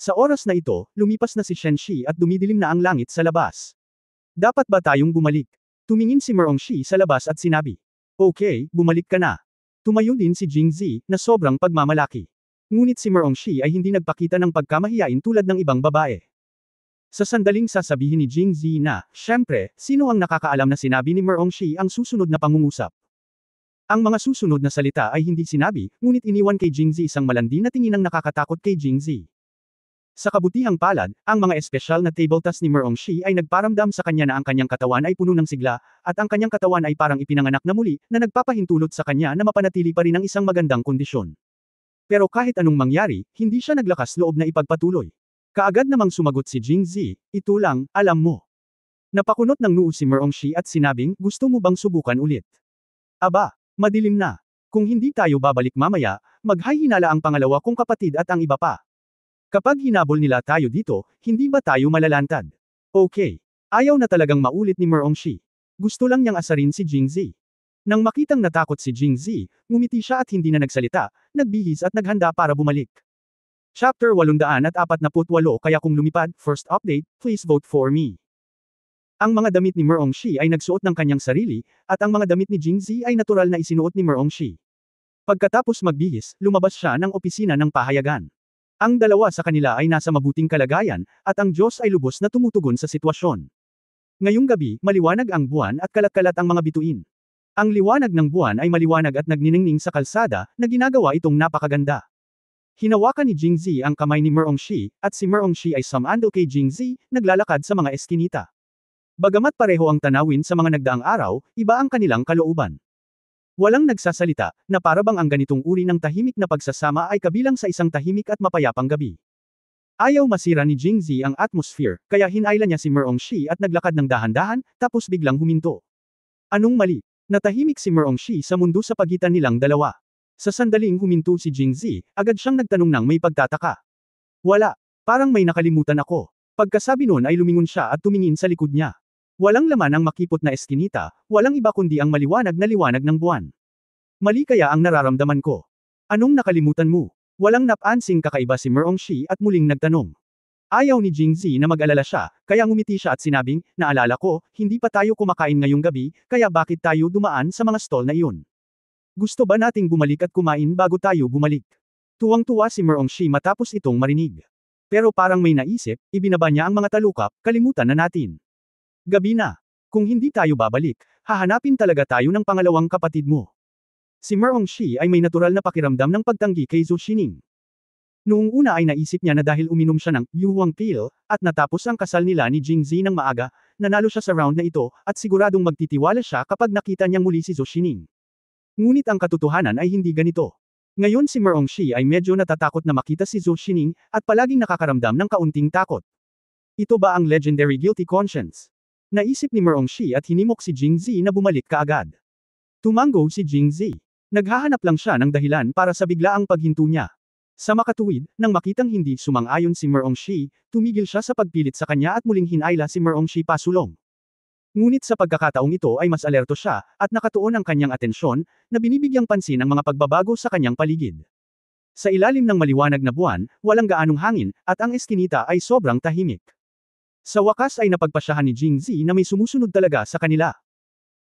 Sa oras na ito, lumipas na si Shenshi at dumidilim na ang langit sa labas. Dapat ba tayong bumalik? Tumingin si Merongshi sa labas at sinabi. Okay, bumalik ka na. Tumayo din si Jingzi, na sobrang pagmamalaki. Ngunit si Merongshi ay hindi nagpakita ng pagkamahiyain tulad ng ibang babae. Sa sandaling sasabihin ni Jingzi na, syempre, sino ang nakakaalam na sinabi ni Merongshi ang susunod na pangungusap? Ang mga susunod na salita ay hindi sinabi, ngunit iniwan kay Jingzi isang malandi na tingin ng nakakatakot kay Jingzi. Sa kabutihang palad, ang mga espesyal na table tasks ni Merongshi ay nagparamdam sa kanya na ang kanyang katawan ay puno ng sigla, at ang kanyang katawan ay parang ipinanganak na muli, na nagpapahintulot sa kanya na mapanatili pa rin ang isang magandang kondisyon. Pero kahit anong mangyari, hindi siya naglakas loob na ipagpatuloy. Kaagad namang sumagot si Jingzi, ito lang, alam mo. Napakunot ng noo si Merongshi at sinabing, gusto mo bang subukan ulit? Aba, madilim na. Kung hindi tayo babalik mamaya, maghahinala ang pangalawa kong kapatid at ang iba pa. Kapag hinabol nila tayo dito, hindi ba tayo malalantad? Okay. Ayaw na talagang maulit ni Merongshi. Gusto lang niyang asarin si Jingzi. Nang makitang natakot si Jingzi, ngumiti siya at hindi na nagsalita, nagbihis at naghanda para bumalik. Chapter 848 kaya kung lumipad, first update, please vote for me. Ang mga damit ni Merongshi ay nagsuot ng kanyang sarili, at ang mga damit ni Jingzi ay natural na isinuot ni Merongshi. Pagkatapos magbihis, lumabas siya ng opisina ng pahayagan. Ang dalawa sa kanila ay nasa mabuting kalagayan, at ang Diyos ay lubos na tumutugon sa sitwasyon. Ngayong gabi, maliwanag ang buwan at kalat-kalat ang mga bituin. Ang liwanag ng buwan ay maliwanag at nagniningning sa kalsada, na ginagawa itong napakaganda. Hinawakan ni Jingzi ang kamay ni Merongshi, at si Merongshi ay sumando kay Jingzi, naglalakad sa mga eskinita. Bagamat pareho ang tanawin sa mga nagdaang araw, iba ang kanilang kalooban. Walang nagsasalita, na para bang ang ganitong uri ng tahimik na pagsasama ay kabilang sa isang tahimik at mapayapang gabi. Ayaw masira ni Jingzi ang atmosphere, kaya hinayla niya si Merongshi at naglakad ng dahan-dahan, tapos biglang huminto. Anong mali? Natahimik si Merongshi sa mundo sa pagitan nilang dalawa. Sa sandaling huminto si Jingzi, agad siyang nagtanong ng may pagtataka. Wala. Parang may nakalimutan ako. Pagkasabi nun ay lumingon siya at tumingin sa likod niya. Walang laman ang makipot na eskinita, walang iba kundi ang maliwanag na liwanag ng buwan. Mali kaya ang nararamdaman ko. Anong nakalimutan mo? Walang napansing kakaiba si Merongshi at muling nagtanong. Ayaw ni Jingzi na mag-alala siya, kaya ngumiti siya at sinabing, naalala ko, hindi pa tayo kumakain ngayong gabi, kaya bakit tayo dumaan sa mga stall na iyon? Gusto ba nating bumalik at kumain bago tayo bumalik? Tuwang-tuwa si Merongshi matapos itong marinig. Pero parang may naisip, ibinaba niya ang mga talukap, kalimutan na natin. Gabi na. Kung hindi tayo babalik, hahanapin talaga tayo ng pangalawang kapatid mo. Si Merongshi ay may natural na pakiramdam ng pagtanggi kay Zhou Xining. Noong una ay naisip niya na dahil uminom siya ng Yuhuang Pill, at natapos ang kasal nila ni Jingzi ng maaga, nanalo siya sa round na ito, at siguradong magtitiwala siya kapag nakita niyang muli si Zhou Xining. Ngunit ang katotohanan ay hindi ganito. Ngayon si Merongshi ay medyo natatakot na makita si Zhou Xining, at palaging nakakaramdam ng kaunting takot. Ito ba ang legendary guilty conscience? Naisip ni Merongshi at hinimok si Jingzi na bumalik kaagad. Tumango si Jingzi. Naghahanap lang siya ng dahilan para sa biglaang paghinto niya. Sa makatuwid, nang makitang hindi sumang-ayon si Merongshi, tumigil siya sa pagpilit sa kanya at muling hinayla si Merongshi pasulong. Ngunit sa pagkakataong ito ay mas alerto siya, at nakatuon ang kanyang atensyon, na binibigyang pansin ang mga pagbabago sa kanyang paligid. Sa ilalim ng maliwanag na buwan, walang gaanong hangin, at ang eskinita ay sobrang tahimik. Sa wakas ay napagpasyahan ni Jingzi na may sumusunod talaga sa kanila.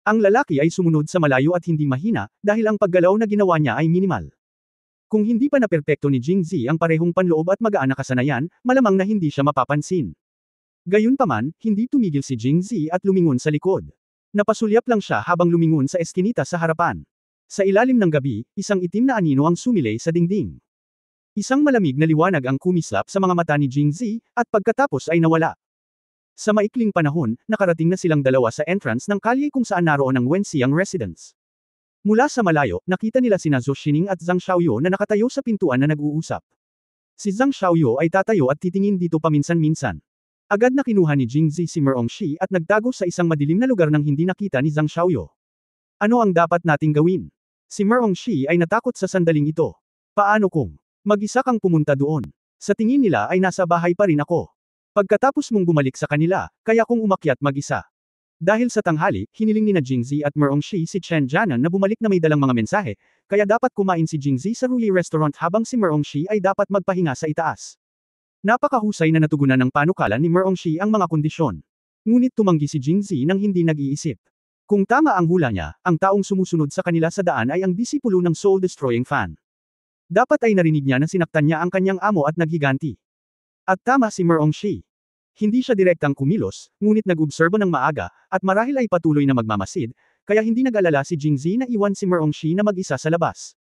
Ang lalaki ay sumunod sa malayo at hindi mahina, dahil ang paggalaw na ginawa niya ay minimal. Kung hindi pa naperpekto ni Jingzi ang parehong panloob at magaan na kasanayan, malamang na hindi siya mapapansin. Gayunpaman, hindi tumigil si Jingzi at lumingon sa likod. Napasulyap lang siya habang lumingon sa eskinita sa harapan. Sa ilalim ng gabi, isang itim na anino ang sumilay sa dingding. Isang malamig na liwanag ang kumislap sa mga mata ni Jingzi, at pagkatapos ay nawala. Sa maikling panahon, nakarating na silang dalawa sa entrance ng kalye kung saan naroon ang Wenxiang residence. Mula sa malayo, nakita nila sina Zhou Xining at Zhang Xiaoyu na nakatayo sa pintuan na nag-uusap. Si Zhang Xiaoyu ay tatayo at titingin dito paminsan-minsan. Agad na kinuha ni Jingzi si Merongshi at nagtago sa isang madilim na lugar nang hindi nakita ni Zhang Xiaoyu. Ano ang dapat nating gawin? Si Merongshi ay natakot sa sandaling ito. Paano kung mag-isa kang pumunta doon? Sa tingin nila ay nasa bahay pa rin ako. Pagkatapos mong bumalik sa kanila, kaya kung umakyat mag-isa. Dahil sa tanghali, hiniling ni na Jingzi at Merongshi si Chen Jianan na bumalik na may dalang mga mensahe, kaya dapat kumain si Jingzi sa Ruyi Restaurant habang si Merongshi ay dapat magpahinga sa itaas. Napakahusay na natugunan ng panukalan ni Merongshi ang mga kondisyon. Ngunit tumanggi si Jingzi nang hindi nag-iisip. Kung tama ang hula niya, ang taong sumusunod sa kanila sa daan ay ang disipulo ng soul-destroying fan. Dapat ay narinig niya na sinaktan niya ang kanyang amo at naghiganti. At tama si Merongshi. Hindi siya direktang kumilos, ngunit nag-obserbo ng maaga, at marahil ay patuloy na magmamasid, kaya hindi nag-alala si Jingzi na iwan si Merongshi na mag-isa sa labas.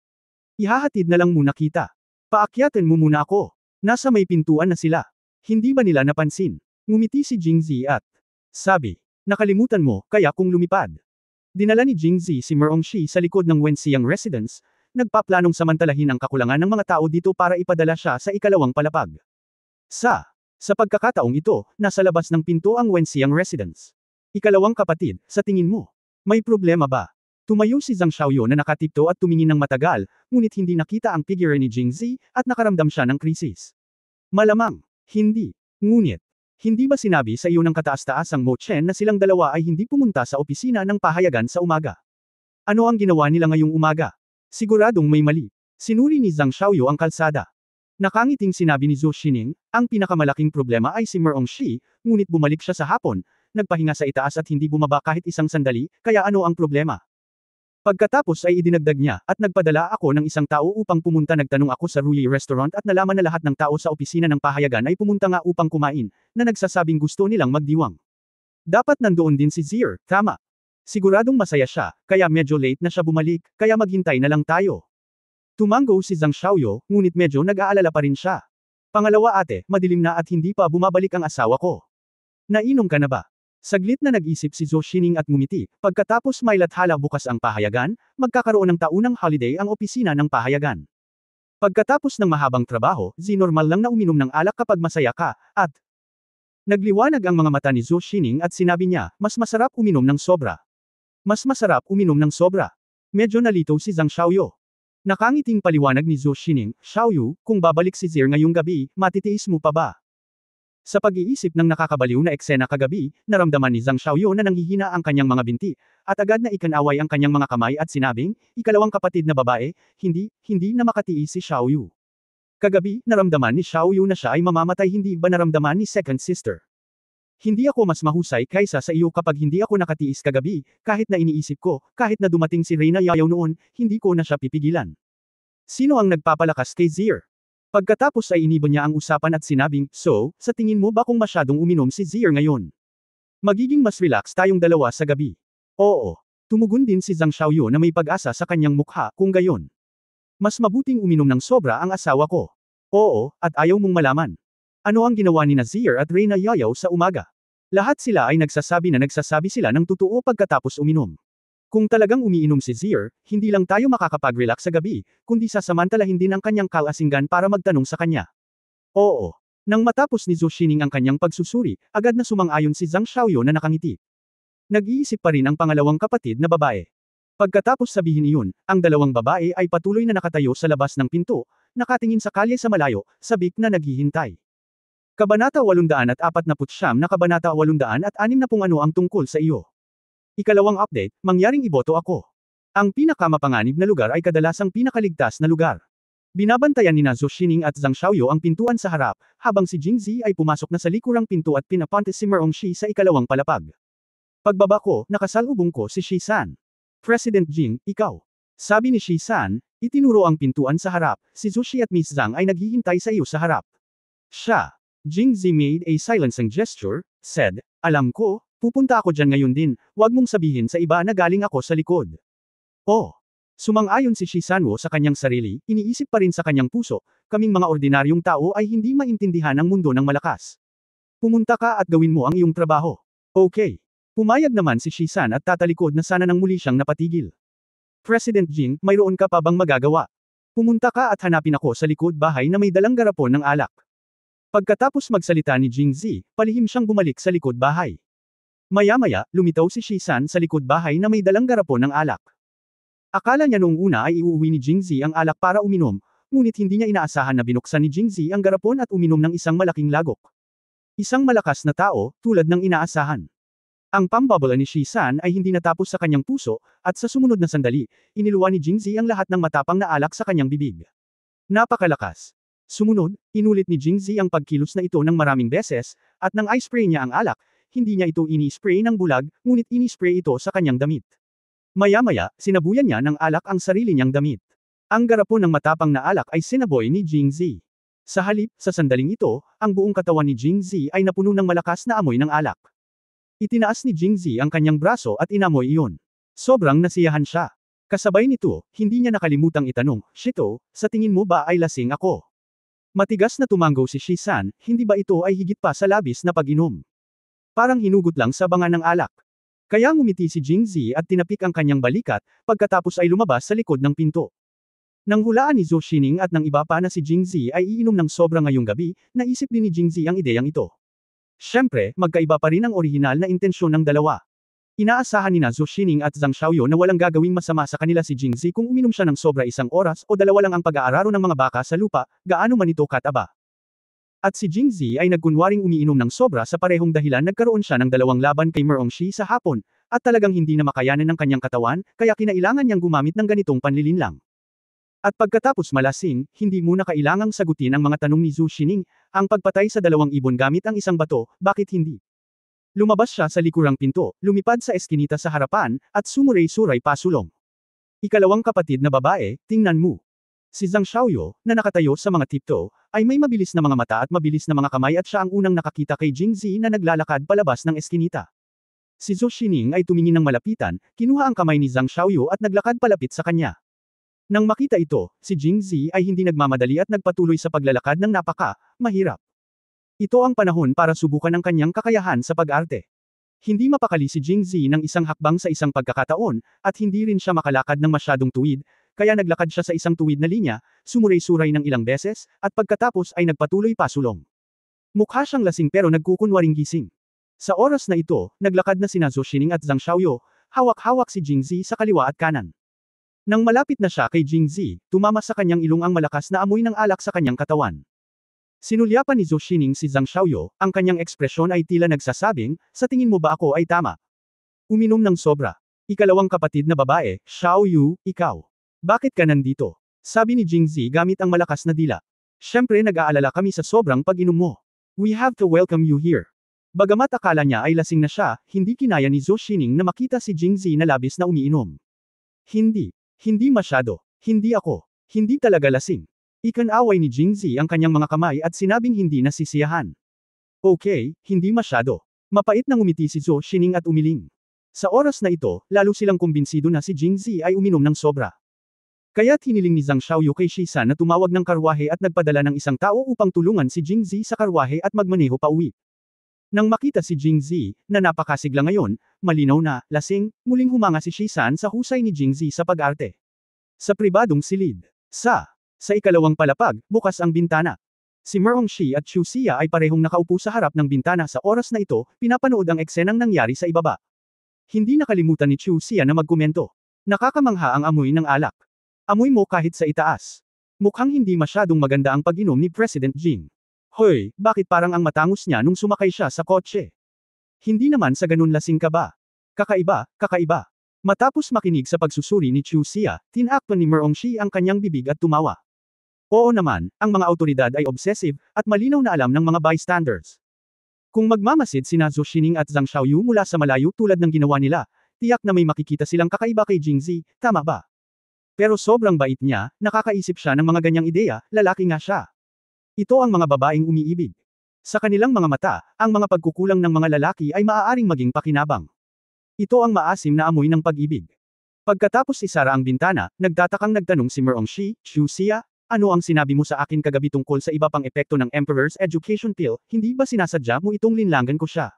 Ihahatid na lang muna kita. Paakyatin mo muna ako. Nasa may pintuan na sila. Hindi ba nila napansin? Ngumiti si Jingzi at sabi, nakalimutan mo, kaya kung lumipad. Dinala ni Jingzi si Merongshi sa likod ng Wenxiang Residence, nagpaplanong samantalahin ang kakulangan ng mga tao dito para ipadala siya sa ikalawang palapag. Sa pagkakataong ito, nasa labas ng pinto ang Wenxiang Residence. Ikalawang kapatid, sa tingin mo, may problema ba? Tumayo si Zhang Xiaoyu na nakatipto at tumingin ng matagal, ngunit hindi nakita ang figure ni Jingzi, at nakaramdam siya ng krisis. Malamang, hindi. Ngunit, hindi ba sinabi sa iyo ng kataas-taasang Mo Chen na silang dalawa ay hindi pumunta sa opisina ng pahayagan sa umaga? Ano ang ginawa nila ngayong umaga? Siguradong may mali. Sinuri ni Zhang Xiaoyu ang kalsada. Nakangiting sinabi ni Zhou Xining, ang pinakamalaking problema ay si Merongshi, ngunit bumalik siya sa hapon, nagpahinga sa itaas at hindi bumaba kahit isang sandali, kaya ano ang problema? Pagkatapos ay idinagdag niya, at nagpadala ako ng isang tao upang pumunta. Nagtanong ako sa Ruyi Restaurant at nalaman na lahat ng tao sa opisina ng pahayagan ay pumunta nga upang kumain, na nagsasabing gusto nilang magdiwang. Dapat nandoon din si Zier, tama. Siguradong masaya siya, kaya medyo late na siya bumalik, kaya maghintay na lang tayo. Tumango si Zhang Xiaoyu, ngunit medyo nag-aalala pa rin siya. Pangalawa ate, madilim na at hindi pa bumabalik ang asawa ko. Nainom ka na ba? Saglit na nag-isip si Zhou Xining at ngumiti, pagkatapos may lathala bukas ang pahayagan, magkakaroon ng taunang holiday ang opisina ng pahayagan. Pagkatapos ng mahabang trabaho, normal lang na uminom ng alak kapag masaya ka, at nagliwanag ang mga mata ni Zhou Xining at sinabi niya, mas masarap uminom ng sobra. Mas masarap uminom ng sobra. Medyo nalito si Zhang Xiaoyu. Nakangiting paliwanag ni Zhou Xining, Xiaoyu, kung babalik si Zier ngayong gabi, matitiis mo pa ba? Sa pag-iisip ng nakakabaliw na eksena kagabi, naramdaman ni Zhang Xiaoyu na nanghihina ang kanyang mga binti, at agad na ikanaway ang kanyang mga kamay at sinabing, ikalawang kapatid na babae, hindi na makatiis si Xiaoyu. Kagabi, naramdaman ni Xiaoyu na siya ay mamamatay, hindi ba naramdaman ni second sister? Hindi ako mas mahusay kaysa sa iyo kapag hindi ako nakatiis kagabi, kahit na iniisip ko, kahit na dumating si Reyna Yayaw noon, hindi ko na siya pipigilan. Sino ang nagpapalakas kay Zier? Pagkatapos ay inibon niya ang usapan at sinabing, so, sa tingin mo ba kung masyadong uminom si Zier ngayon? Magiging mas relax tayong dalawa sa gabi. Oo. Tumugon din si Zhang Xiaoyu na may pag-asa sa kanyang mukha, kung gayon. Mas mabuting uminom ng sobra ang asawa ko. Oo, at ayaw mong malaman. Ano ang ginawa ni Zier at Reyna Yayaw sa umaga? Lahat sila ay nagsasabi sila ng totoo pagkatapos uminom. Kung talagang umiinom si Zier, hindi lang tayo makakapag-relax sa gabi, kundi sasamantalahin din ang kanyang kalasinggan para magtanong sa kanya. Oo. Nang matapos ni Zhou Xining ang kanyang pagsusuri, agad na sumang-ayon si Zhang Xiaoyu na nakangiti. Nag-iisip pa rin ang pangalawang kapatid na babae. Pagkatapos sabihin iyon, ang dalawang babae ay patuloy na nakatayo sa labas ng pinto, nakatingin sa kalye sa malayo, sabik na naghihintay. Kabanata 849 na Kabanata 860 ano ang tungkol sa iyo? Ikalawang update, mangyaring iboto ako. Ang pinakamapanganib na lugar ay kadalasang pinakaligtas na lugar. Binabantayan ni Zhou Xining at Zhang Xiaoyu ang pintuan sa harap, habang si Jingzi ay pumasok na sa likurang pinto at pinapunta si Merongshi sa ikalawang palapag. Pagbaba ko, nakasalubong ko si Shi-san. President Jing, ikaw. Sabi ni Shi-san, itinuro ang pintuan sa harap, si Zhou Xi at Miss Zhang ay naghihintay sa iyo sa harap. Siya. Jingzi made a silencing gesture, said, alam ko, pupunta ako dyan ngayon din, wag mong sabihin sa iba na galing ako sa likod. Oh. Sumang-ayon si Shi-sanwo sa kanyang sarili, iniisip pa rin sa kanyang puso, kaming mga ordinaryong tao ay hindi maintindihan ang mundo ng malakas. Pumunta ka at gawin mo ang iyong trabaho. Okay. Pumayag naman si Shi-san at tatalikod na sana nang muli siyang napatigil. President Jing, mayroon ka pa bang magagawa? Pumunta ka at hanapin ako sa likod bahay na may dalang garapon ng alak. Pagkatapos magsalita ni Jingzi, palihim siyang bumalik sa likod bahay. Maya-maya, lumitaw si Shi-san sa likod bahay na may dalang garapon ng alak. Akala niya noong una ay iuuwi ni Jingzi ang alak para uminom, ngunit hindi niya inaasahan na binuksan ni Jingzi ang garapon at uminom ng isang malaking lagok. Isang malakas na tao, tulad ng inaasahan. Ang pambabala ni Shi-san ay hindi natapos sa kanyang puso, at sa sumunod na sandali, iniluwa ni Jingzi ang lahat ng matapang na alak sa kanyang bibig. Napakalakas. Sumunod, inulit ni Jingzi ang pagkilos na ito ng maraming beses, at nang i-spray niya ang alak, hindi niya ito ini-spray ng bulag, ngunit ini-spray ito sa kanyang damit. Maya-maya, sinabuyan niya ng alak ang sarili niyang damit. Ang garapon ng matapang na alak ay sinaboy ni Jingzi. Sa halip, sa sandaling ito, ang buong katawan ni Jingzi ay napuno ng malakas na amoy ng alak. Itinaas ni Jingzi ang kanyang braso at inamoy iyon. Sobrang nasiyahan siya. Kasabay nito, hindi niya nakalimutang itanong, Shito, sa tingin mo ba ay lasing ako? Matigas na tumango si Shisan, hindi ba ito ay higit pa sa labis na pag-inom? Parang hinugot lang sa banga ng alak. Kaya ngumiti si Jingzi at tinapik ang kanyang balikat, pagkatapos ay lumabas sa likod ng pinto. Nang hulaan ni Zhou Xining at ng iba pa na si Jingzi ay iinom ng sobra ngayong gabi, naisip din ni Jingzi ang ideyang ito. Siyempre, magkaiba pa rin ang orihinal na intensyon ng dalawa. Inaasahan ni Zhou Xining at Zhang Xiaoyu na walang gagawing masama sa kanila si Jingzi kung uminom siya ng sobra 1 oras o 2 lang ang pag-aararo ng mga baka sa lupa, gaano man ito kataba. At si Jingzi ay nagkunwaring umiinom ng sobra sa parehong dahilan nagkaroon siya ng 2 laban kay Merongshi sa hapon, at talagang hindi na makayanan ng kanyang katawan, kaya kinailangan niyang gumamit ng ganitong panlilinlang. At pagkatapos malasing, hindi muna kailangang sagutin ang mga tanong ni Zhou Xining, ang pagpatay sa 2 ibon gamit ang isang bato, bakit hindi? Lumabas siya sa likurang pinto, lumipad sa eskinita sa harapan, at sumuray-suray pasulong. Ikalawang kapatid na babae, tingnan mo. Si Zhang Xiaoyu, na nakatayo sa mga tiptoe, ay may mabilis na mga mata at mabilis na mga kamay at siya ang unang nakakita kay Jingzi na naglalakad palabas ng eskinita. Si Zhou Xining ay tumingin ng malapitan, kinuha ang kamay ni Zhang Xiaoyu at naglakad palapit sa kanya. Nang makita ito, si Jingzi ay hindi nagmamadali at nagpatuloy sa paglalakad ng mahirap. Ito ang panahon para subukan ang kanyang kakayahan sa pag-arte. Hindi mapakali si Jingzi ng isang hakbang sa isang pagkakataon, at hindi rin siya makalakad ng masyadong tuwid, kaya naglakad siya sa isang tuwid na linya, sumuray-suray ng ilang beses, at pagkatapos ay nagpatuloy pasulong. Mukha siyang lasing pero nagkukunwaring gising. Sa oras na ito, naglakad na sina Zhou Xining at Zhang Xiaoyu, hawak-hawak si Jingzi sa kaliwa at kanan. Nang malapit na siya kay Jingzi, tumama sa kanyang ilong ang malakas na amoy ng alak sa kanyang katawan. Sinulyapan ni Zhou Xining si Zhang Xiaoyu, ang kanyang ekspresyon ay tila nagsasabing, sa tingin mo ba ako ay tama? Uminom ng sobra. Ikalawang kapatid na babae, Xiaoyu, ikaw. Bakit ka nandito? Sabi ni Jingzi gamit ang malakas na dila. Siyempre nag-aalala kami sa sobrang pag-inom mo. We have to welcome you here. Bagamat akala niya ay lasing na siya, hindi kinaya ni Zhou Xining na makita si Jingzi na labis na umiinom. Hindi masyado. Hindi ako. Hindi talaga lasing. Ikanaway ni Jingzi ang kanyang mga kamay at sinabing hindi nasisiyahan. Okay, hindi masyado. Mapait nang umiti si Zhou Xining at umiling. Sa oras na ito, lalo silang kumbinsido na si Jingzi ay uminom ng sobra. Kaya't hiniling ni Zhang Xiaoyu kay Shisan na tumawag ng karwahe at nagpadala ng isang tao upang tulungan si Jingzi sa karwahe at magmaneho pauwi. Nang makita si Jingzi, na napakasigla ngayon, malinaw na, lasing, muling humanga si Shisan sa husay ni Jingzi sa pag-arte. Sa pribadong silid. Sa ikalawang palapag, bukas ang bintana. Si Merongshi at Chu Xia ay parehong nakaupo sa harap ng bintana sa oras na ito, pinapanood ang eksenang nangyari sa ibaba. Hindi nakalimutan ni Chu Xia na magkomento. Nakakamangha ang amoy ng alak. Amoy mo kahit sa itaas. Mukhang hindi masyadong maganda ang pag-inom ni President Jing. Hoy, bakit parang ang matangos niya nung sumakay siya sa kotse? Hindi naman sa ganun lasing ka ba? Kakaiba. Matapos makinig sa pagsusuri ni Chu Xia, tinakpan ni Merongshi ang kanyang bibig at tumawa. Oo naman, ang mga autoridad ay obsessive, at malinaw na alam ng mga bystanders. Kung magmamasid sina Zhou Xining at Zhang Xiaoyu mula sa malayo tulad ng ginawa nila, tiyak na may makikita silang kakaiba kay Jingzi, tama ba? Pero sobrang bait niya, nakakaisip siya ng mga ganyang ideya, lalaki nga siya. Ito ang mga babaeng umiibig. Sa kanilang mga mata, ang mga pagkukulang ng mga lalaki ay maaaring maging pakinabang. Ito ang maasim na amoy ng pag-ibig. Pagkatapos isara ang bintana, nagtatakang nagtanong si Merongshi, Chu Xia, ano ang sinabi mo sa akin kagabi tungkol sa iba pang epekto ng Emperor's Education Pill, hindi ba sinasadya mo itong linlangan ko siya?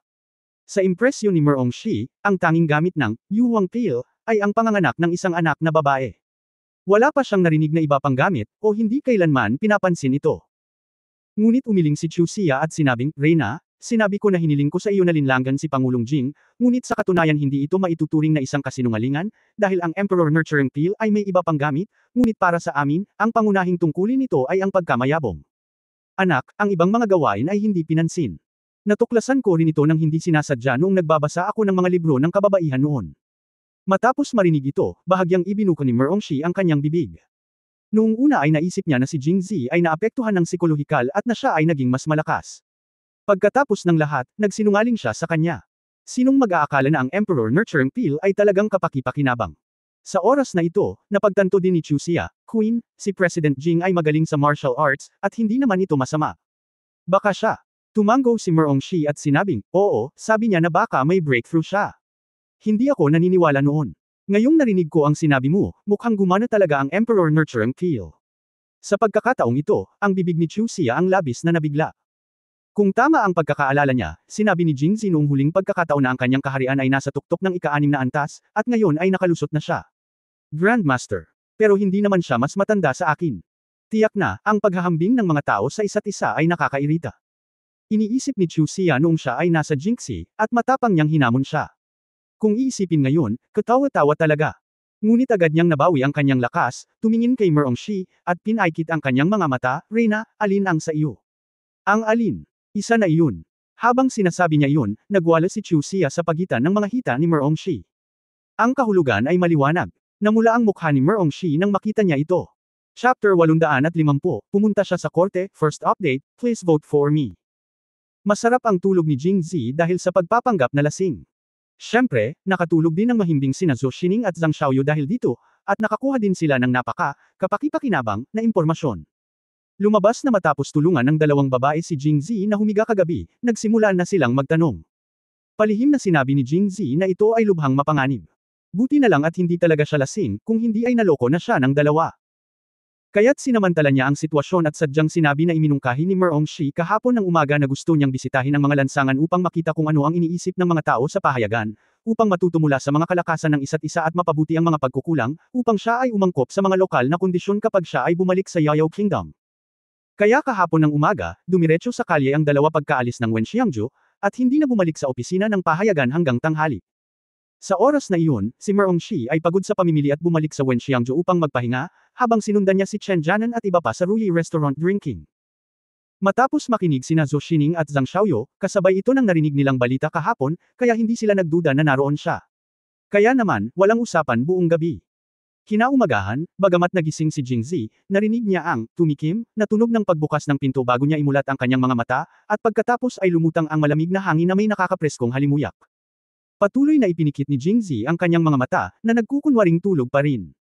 Sa impresyon ni Merongshi, ang tanging gamit ng Yuhuang Pill ay ang panganganak ng isang anak na babae. Wala pa siyang narinig na iba pang gamit, o hindi kailanman pinapansin ito. Ngunit umiling si Chu Xia at sinabing, Reyna, sinabi ko na hiniling ko sa iyo na linlangan si Pangulong Jing, ngunit sa katunayan hindi ito maituturing na isang kasinungalingan, dahil ang Emperor Nurturing Pill ay may iba pang gamit, ngunit para sa amin, ang pangunahing tungkulin nito ay ang pagkamayabong. Anak, ang ibang mga gawain ay hindi pinansin. Natuklasan ko rin ito nang hindi sinasadya noong nagbabasa ako ng mga libro ng kababaihan noon. Matapos marinig ito, bahagyang ibinuka ni Merongshi ang kanyang bibig. Noong una ay naisip niya na si Jingzi ay naapektuhan ng psikolohikal at na siya ay naging mas malakas. Pagkatapos ng lahat, nagsinungaling siya sa kanya. Sinong mag-aakala na ang Emperor Nurturing Pill ay talagang kapaki-pakinabang? Sa oras na ito, napagtanto din ni Chu Xia, Queen, si President Jing ay magaling sa martial arts, at hindi naman ito masama. Baka siya. Tumango si Merongshi at sinabing, oo, sabi niya na baka may breakthrough siya. Hindi ako naniniwala noon. Ngayong narinig ko ang sinabi mo, mukhang gumana talaga ang Emperor Nurturing Pill. Sa pagkakataong ito, ang bibig ni Chu Xia ang labis na nabigla. Kung tama ang pagkakaalala niya, sinabi ni Jingzi noong huling pagkakataon na ang kanyang kaharian ay nasa tuktok ng ika-6 na antas, at ngayon ay nakalusot na siya. Grandmaster. Pero hindi naman siya mas matanda sa akin. Tiyak na, ang paghahambing ng mga tao sa isa't isa ay nakakairita. Iniisip ni Chu Xia noong siya ay nasa Jingxi, at matapang niyang hinamon siya. Kung iisipin ngayon, katawa-tawa talaga. Ngunit agad niyang nabawi ang kanyang lakas, tumingin kay Merongshi, at pinaikit ang kanyang mga mata, Reyna, alin ang sa iyo? Ang alin? Isa na iyon. Habang sinasabi niya iyon, nagwala si Chu Xia sa pagitan ng mga hita ni Merongshi. Ang kahulugan ay maliwanag. Namula ang mukha ni Merongshi nang makita niya ito. Chapter 850, pumunta siya sa korte, first update, please vote for me. Masarap ang tulog ni Jingzi dahil sa pagpapanggap na lasing. Siyempre, nakatulog din ang mahimbing sina Zhou Xining at Zhang Xiaoyu dahil dito, at nakakuha din sila ng kapaki-pakinabang, na impormasyon. Lumabas na matapos tulungan ng dalawang babae si Jingzi na humiga kagabi, nagsimula na silang magtanong. Palihim na sinabi ni Jingzi na ito ay lubhang mapanganib. Buti na lang at hindi talaga siya lasing, kung hindi ay naloko na siya ng dalawa. Kaya't sinamantala niya ang sitwasyon at sadyang sinabi na iminungkahi ni Merongshi kahapon ng umaga na gusto niyang bisitahin ang mga lansangan upang makita kung ano ang iniisip ng mga tao sa pahayagan, upang matuto mula sa mga kalakasan ng isa't isa at mapabuti ang mga pagkukulang, upang siya ay umangkop sa mga lokal na kondisyon kapag siya ay bumalik sa Yayao Kingdom. Kaya kahapon ng umaga, dumiretso sa kalye ang dalawa pagkaalis ng Wenxiangju, at hindi na bumalik sa opisina ng pahayagan hanggang tanghali. Sa oras na iyon, si Merongshi ay pagod sa pamimili at bumalik sa Wenxiangju upang magpahinga, habang sinundan niya si Chen Jianan at iba pa sa Ruyi Restaurant drinking. Matapos makinig sina Zhou Xining at Zhang Xiaoyu, kasabay ito ng narinig nilang balita kahapon, kaya hindi sila nagduda na naroon siya. Kaya naman, walang usapan buong gabi. Kinaumagahan, bagamat nagising si Jingzi, narinig niya ang tumikim na tunog ng pagbukas ng pinto bago niya imulat ang kanyang mga mata, at pagkatapos ay lumutang ang malamig na hangin na may nakakapreskong halimuyak. Patuloy na ipinikit ni Jingzi ang kanyang mga mata, na nagkukunwaring tulog pa rin.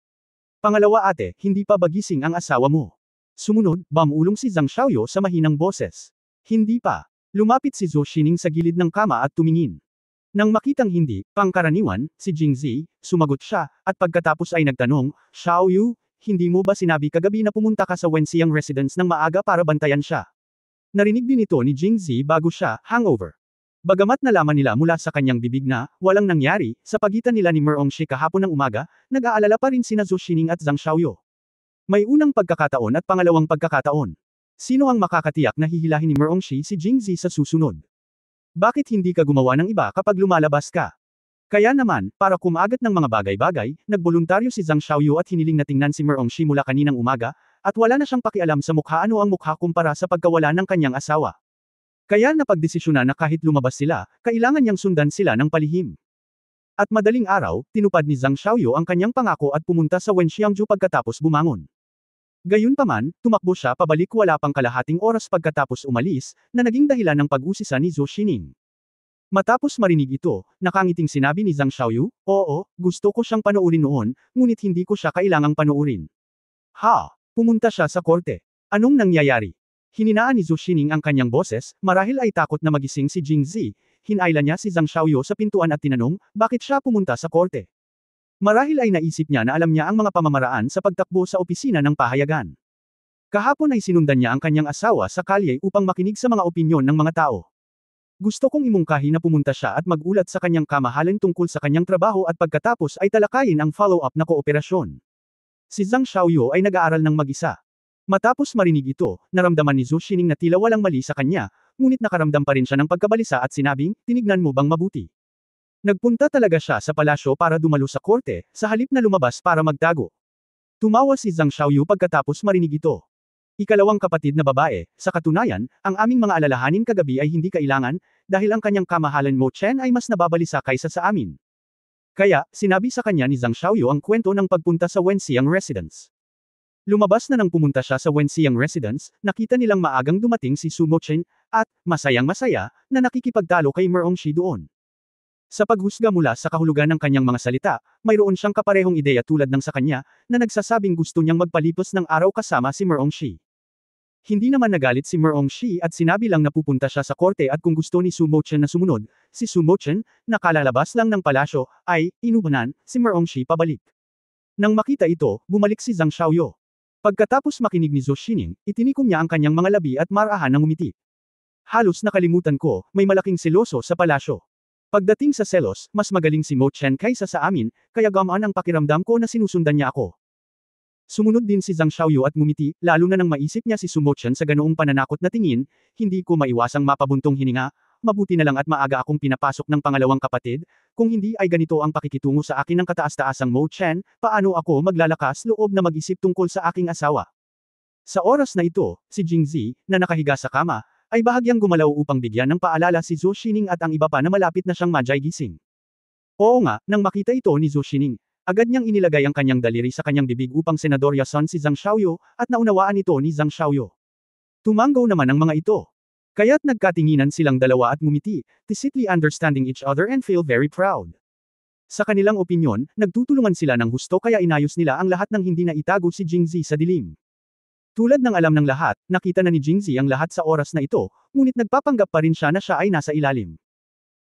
Pangalawa ate, hindi pa ba gising ang asawa mo? Sumunod, bamulong si Zhang Xiaoyu sa mahinang boses. Hindi pa. Lumapit si Zhou Xining sa gilid ng kama at tumingin. Nang makitang hindi, pangkaraniwan, si Jingzi, sumagot siya, at pagkatapos ay nagtanong, Xiaoyu, hindi mo ba sinabi kagabi na pumunta ka sa Wenxiang residence ng maaga para bantayan siya? Narinig din ito ni Jingzi bago siya, hangover. Bagamat nalaman nila mula sa kanyang bibig na, walang nangyari, sa pagitan nila ni Merongshi kahapon ng umaga, nag-aalala pa rin sina Zhou Xining at Zhang Xiaoyu. May unang pagkakataon at pangalawang pagkakataon. Sino ang makakatiyak na hihilahin ni Merongshi si Jingzi sa susunod? Bakit hindi ka gumawa ng iba kapag lumalabas ka? Kaya naman, para kumagat ng mga bagay-bagay, nagboluntaryo si Zhang Xiaoyu at hiniling na tingnan si Merongshi mula kaninang umaga, at wala na siyang pakialam sa mukha ano ang mukha kumpara sa pagkawala ng kanyang asawa. Kaya napagdesisyonan na kahit lumabas sila, kailangan niyang sundan sila ng palihim. At madaling araw, tinupad ni Zhang Xiaoyu ang kanyang pangako at pumunta sa Wenxiangju pagkatapos bumangon. Gayunpaman, tumakbo siya pabalik wala pang kalahating oras pagkatapos umalis, na naging dahilan ng pag-usisa ni Zhou Xining. Matapos marinig ito, nakangiting sinabi ni Zhang Xiaoyu, oo, gusto ko siyang panoorin noon, ngunit hindi ko siya kailangang panoorin. Pumunta siya sa korte. Anong nangyayari? Hininaan ni Zhou Xining ang kanyang boses, marahil ay takot na magising si Jingzi. Hinayla niya si Zhang Xiaoyu sa pintuan at tinanong, bakit siya pumunta sa korte? Marahil ay naisip niya na alam niya ang mga pamamaraan sa pagtakbo sa opisina ng pahayagan. Kahapon ay sinundan niya ang kanyang asawa sa kalye upang makinig sa mga opinyon ng mga tao. Gusto kong imungkahi na pumunta siya at magulat sa kanyang kamahalan tungkol sa kanyang trabaho at pagkatapos ay talakayin ang follow-up na kooperasyon. Si Zhang Xiaoyu ay nag-aaral ng mag-isa. Matapos marinig ito, naramdaman ni Zhou Xining na tila walang mali sa kanya, ngunit nakaramdam pa rin siya ng pagkabalisa at sinabing, tinignan mo bang mabuti? Nagpunta talaga siya sa palasyo para dumalo sa korte, sa halip na lumabas para magtago. Tumawa si Zhang Xiaoyu pagkatapos marinig ito. Ikalawang kapatid na babae, sa katunayan, ang aming mga alalahanin kagabi ay hindi kailangan, dahil ang kanyang kamahalan Mo Chen ay mas nababalisa kaysa sa amin. Kaya, sinabi sa kanya ni Zhang Xiaoyu ang kwento ng pagpunta sa Wenxiang residence. Lumabas na nang pumunta siya sa Wenxiang residence, nakita nilang maagang dumating si Su Mo Chen, at, masayang-masaya, na nakikipagtalo kay Merongshi doon. Sa paghusga mula sa kahulugan ng kanyang mga salita, mayroon siyang kaparehong ideya tulad ng sa kanya, na nagsasabing gusto niyang magpalipas ng araw kasama si Merongshi. Hindi naman nagalit si Merongshi at sinabi lang na pupunta siya sa korte at kung gusto ni Su Mo Chen na sumunod, si Su Mo Chen, nakalalabas lang ng palasyo, ay, inubanan, si Merongshi pabalik. Nang makita ito, bumalik si Zhang Xiaoyu. Pagkatapos makinig ni Zhou Xining, itinikom niya ang kanyang mga labi at marahan ng umiti. Halos nakalimutan ko, may malaking seloso sa palasyo. Pagdating sa selos, mas magaling si Mo Chen kaysa sa amin, kaya gamaan ang pakiramdam ko na sinusundan niya ako. Sumunod din si Zhang Xiaoyu at ngumiti, lalo na nang maisip niya si Su Mo Chen sa ganoong pananakot na tingin, hindi ko maiwasang mapabuntong hininga, mabuti na lang at maaga akong pinapasok ng pangalawang kapatid, kung hindi ay ganito ang pakikitungo sa akin ng kataas-taasang Mo Chen, paano ako maglalakas loob na mag-isip tungkol sa aking asawa. Sa oras na ito, si Jingzi, na nakahiga sa kama, ay bahagyang gumalaw upang bigyan ng paalala si Zhou Xining at ang iba pa na malapit na siyang majay gising. Oo nga, nang makita ito ni Zhou Xining, agad niyang inilagay ang kanyang daliri sa kanyang bibig upang Senador Yason si Zhang Xiaoyu, at naunawaan ito ni Zhang Xiaoyu. Tumanggaw naman ang mga ito. Kaya't nagkatinginan silang dalawa at ngumiti, tacitly understanding each other and feel very proud. Sa kanilang opinyon, nagtutulungan sila ng husto kaya inayos nila ang lahat ng hindi na itago si Jingzi sa dilim. Tulad ng alam ng lahat, nakita na ni Jingzi ang lahat sa oras na ito, ngunit nagpapanggap pa rin siya na siya ay nasa ilalim.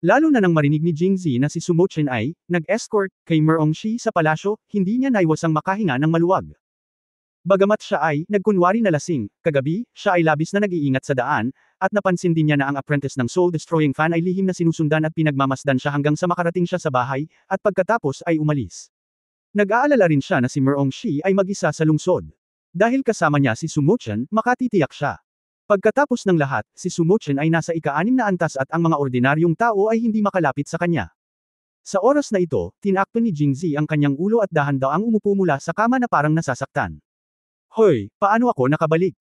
Lalo na nang marinig ni Jingzi na si Su Mo Chen ay, nag-escort, kay Merong Shi sa palasyo, hindi niya naiwasang makahinga ng maluwag. Bagamat siya ay, nagkunwari na lasing, kagabi, siya ay labis na nag-iingat sa daan, at napansin din niya na ang apprentice ng soul-destroying fan ay lihim na sinusundan at pinagmamasdan siya hanggang sa makarating siya sa bahay, at pagkatapos ay umalis. Nag-aalala rin siya na si Merong Shi ay mag-isa sa lungsod. Dahil kasama niya si Su Mo Chen, makatitiyak siya. Pagkatapos ng lahat, si Su Mo Chen ay nasa ika-6 na antas at ang mga ordinaryong tao ay hindi makalapit sa kanya. Sa oras na ito, tinakpan ni Jingzi ang kanyang ulo at dahan-daang umupo mula sa kama na parang nasasaktan. Hoy, paano ako nakabalik?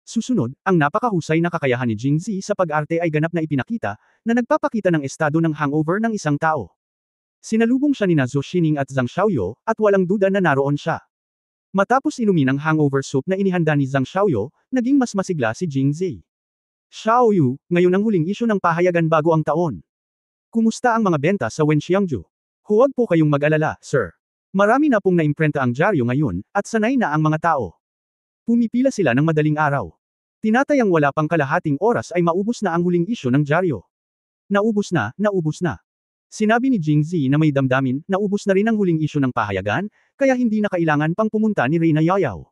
Susunod, ang napakahusay na kakayahan ni Jingzi sa pag-arte ay ganap na ipinakita, na nagpapakita ng estado ng hangover ng isang tao. Sinalubong siya ni Zhou Xining at Zhang Xiaoyu, at walang duda na naroon siya. Matapos inumin ang hangover soup na inihanda ni Zhang Xiaoyu, naging mas masigla si Jingzi. Xiaoyu, ngayon ang huling isyu ng pahayagan bago ang taon. Kumusta ang mga benta sa Wenxiangju? Huwag po kayong mag-alala, sir. Marami na pong naimprenta ang dyaryo ngayon, at sanay na ang mga tao. Pumipila sila ng madaling araw. Tinatayang wala pang kalahating oras ay maubos na ang huling isyu ng dyaryo. Naubos na, naubos na. Sinabi ni Jingzi na may damdamin, naubos na rin ang huling isyu ng pahayagan, kaya hindi na kailangan pang pumunta ni Reyna Yaoyao.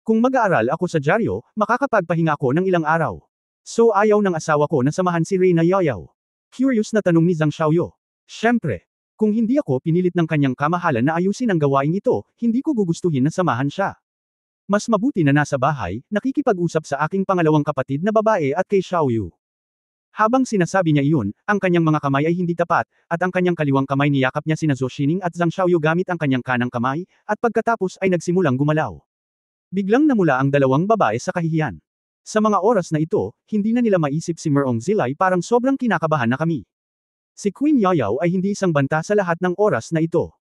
Kung mag-aaral ako sa dyaryo, makakapagpahinga ako ng ilang araw. So ayaw ng asawa ko na samahan si Reyna Yaoyao. Curious na tanong ni Zhang Xiaoyu. Siyempre, kung hindi ako pinilit ng kanyang kamahalan na ayusin ang gawaing ito, hindi ko gugustuhin na samahan siya. Mas mabuti na nasa bahay, nakikipag-usap sa aking pangalawang kapatid na babae at kay Xiaoyu. Habang sinasabi niya iyon, ang kanyang mga kamay ay hindi tapat, at ang kanyang kaliwang kamay niyakap niya sina Zhou Xining at Zhang Xiaoyu gamit ang kanyang kanang kamay, at pagkatapos ay nagsimulang gumalaw. Biglang namula ang dalawang babae sa kahihiyan. Sa mga oras na ito, hindi na nila maisip si Merong Zilay parang sobrang kinakabahan na kami. Si Queen Yaoyao ay hindi isang banta sa lahat ng oras na ito.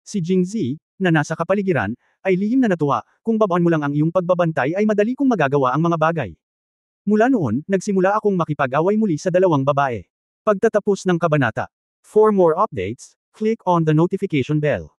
Si Jingzi, na nasa kapaligiran, ay lihim na natuwa, kung babaan mo lang ang iyong pagbabantay ay madali kong magagawa ang mga bagay. Mula noon, nagsimula akong makipag-away muli sa dalawang babae. Pagtatapos ng kabanata. For more updates, click on the notification bell.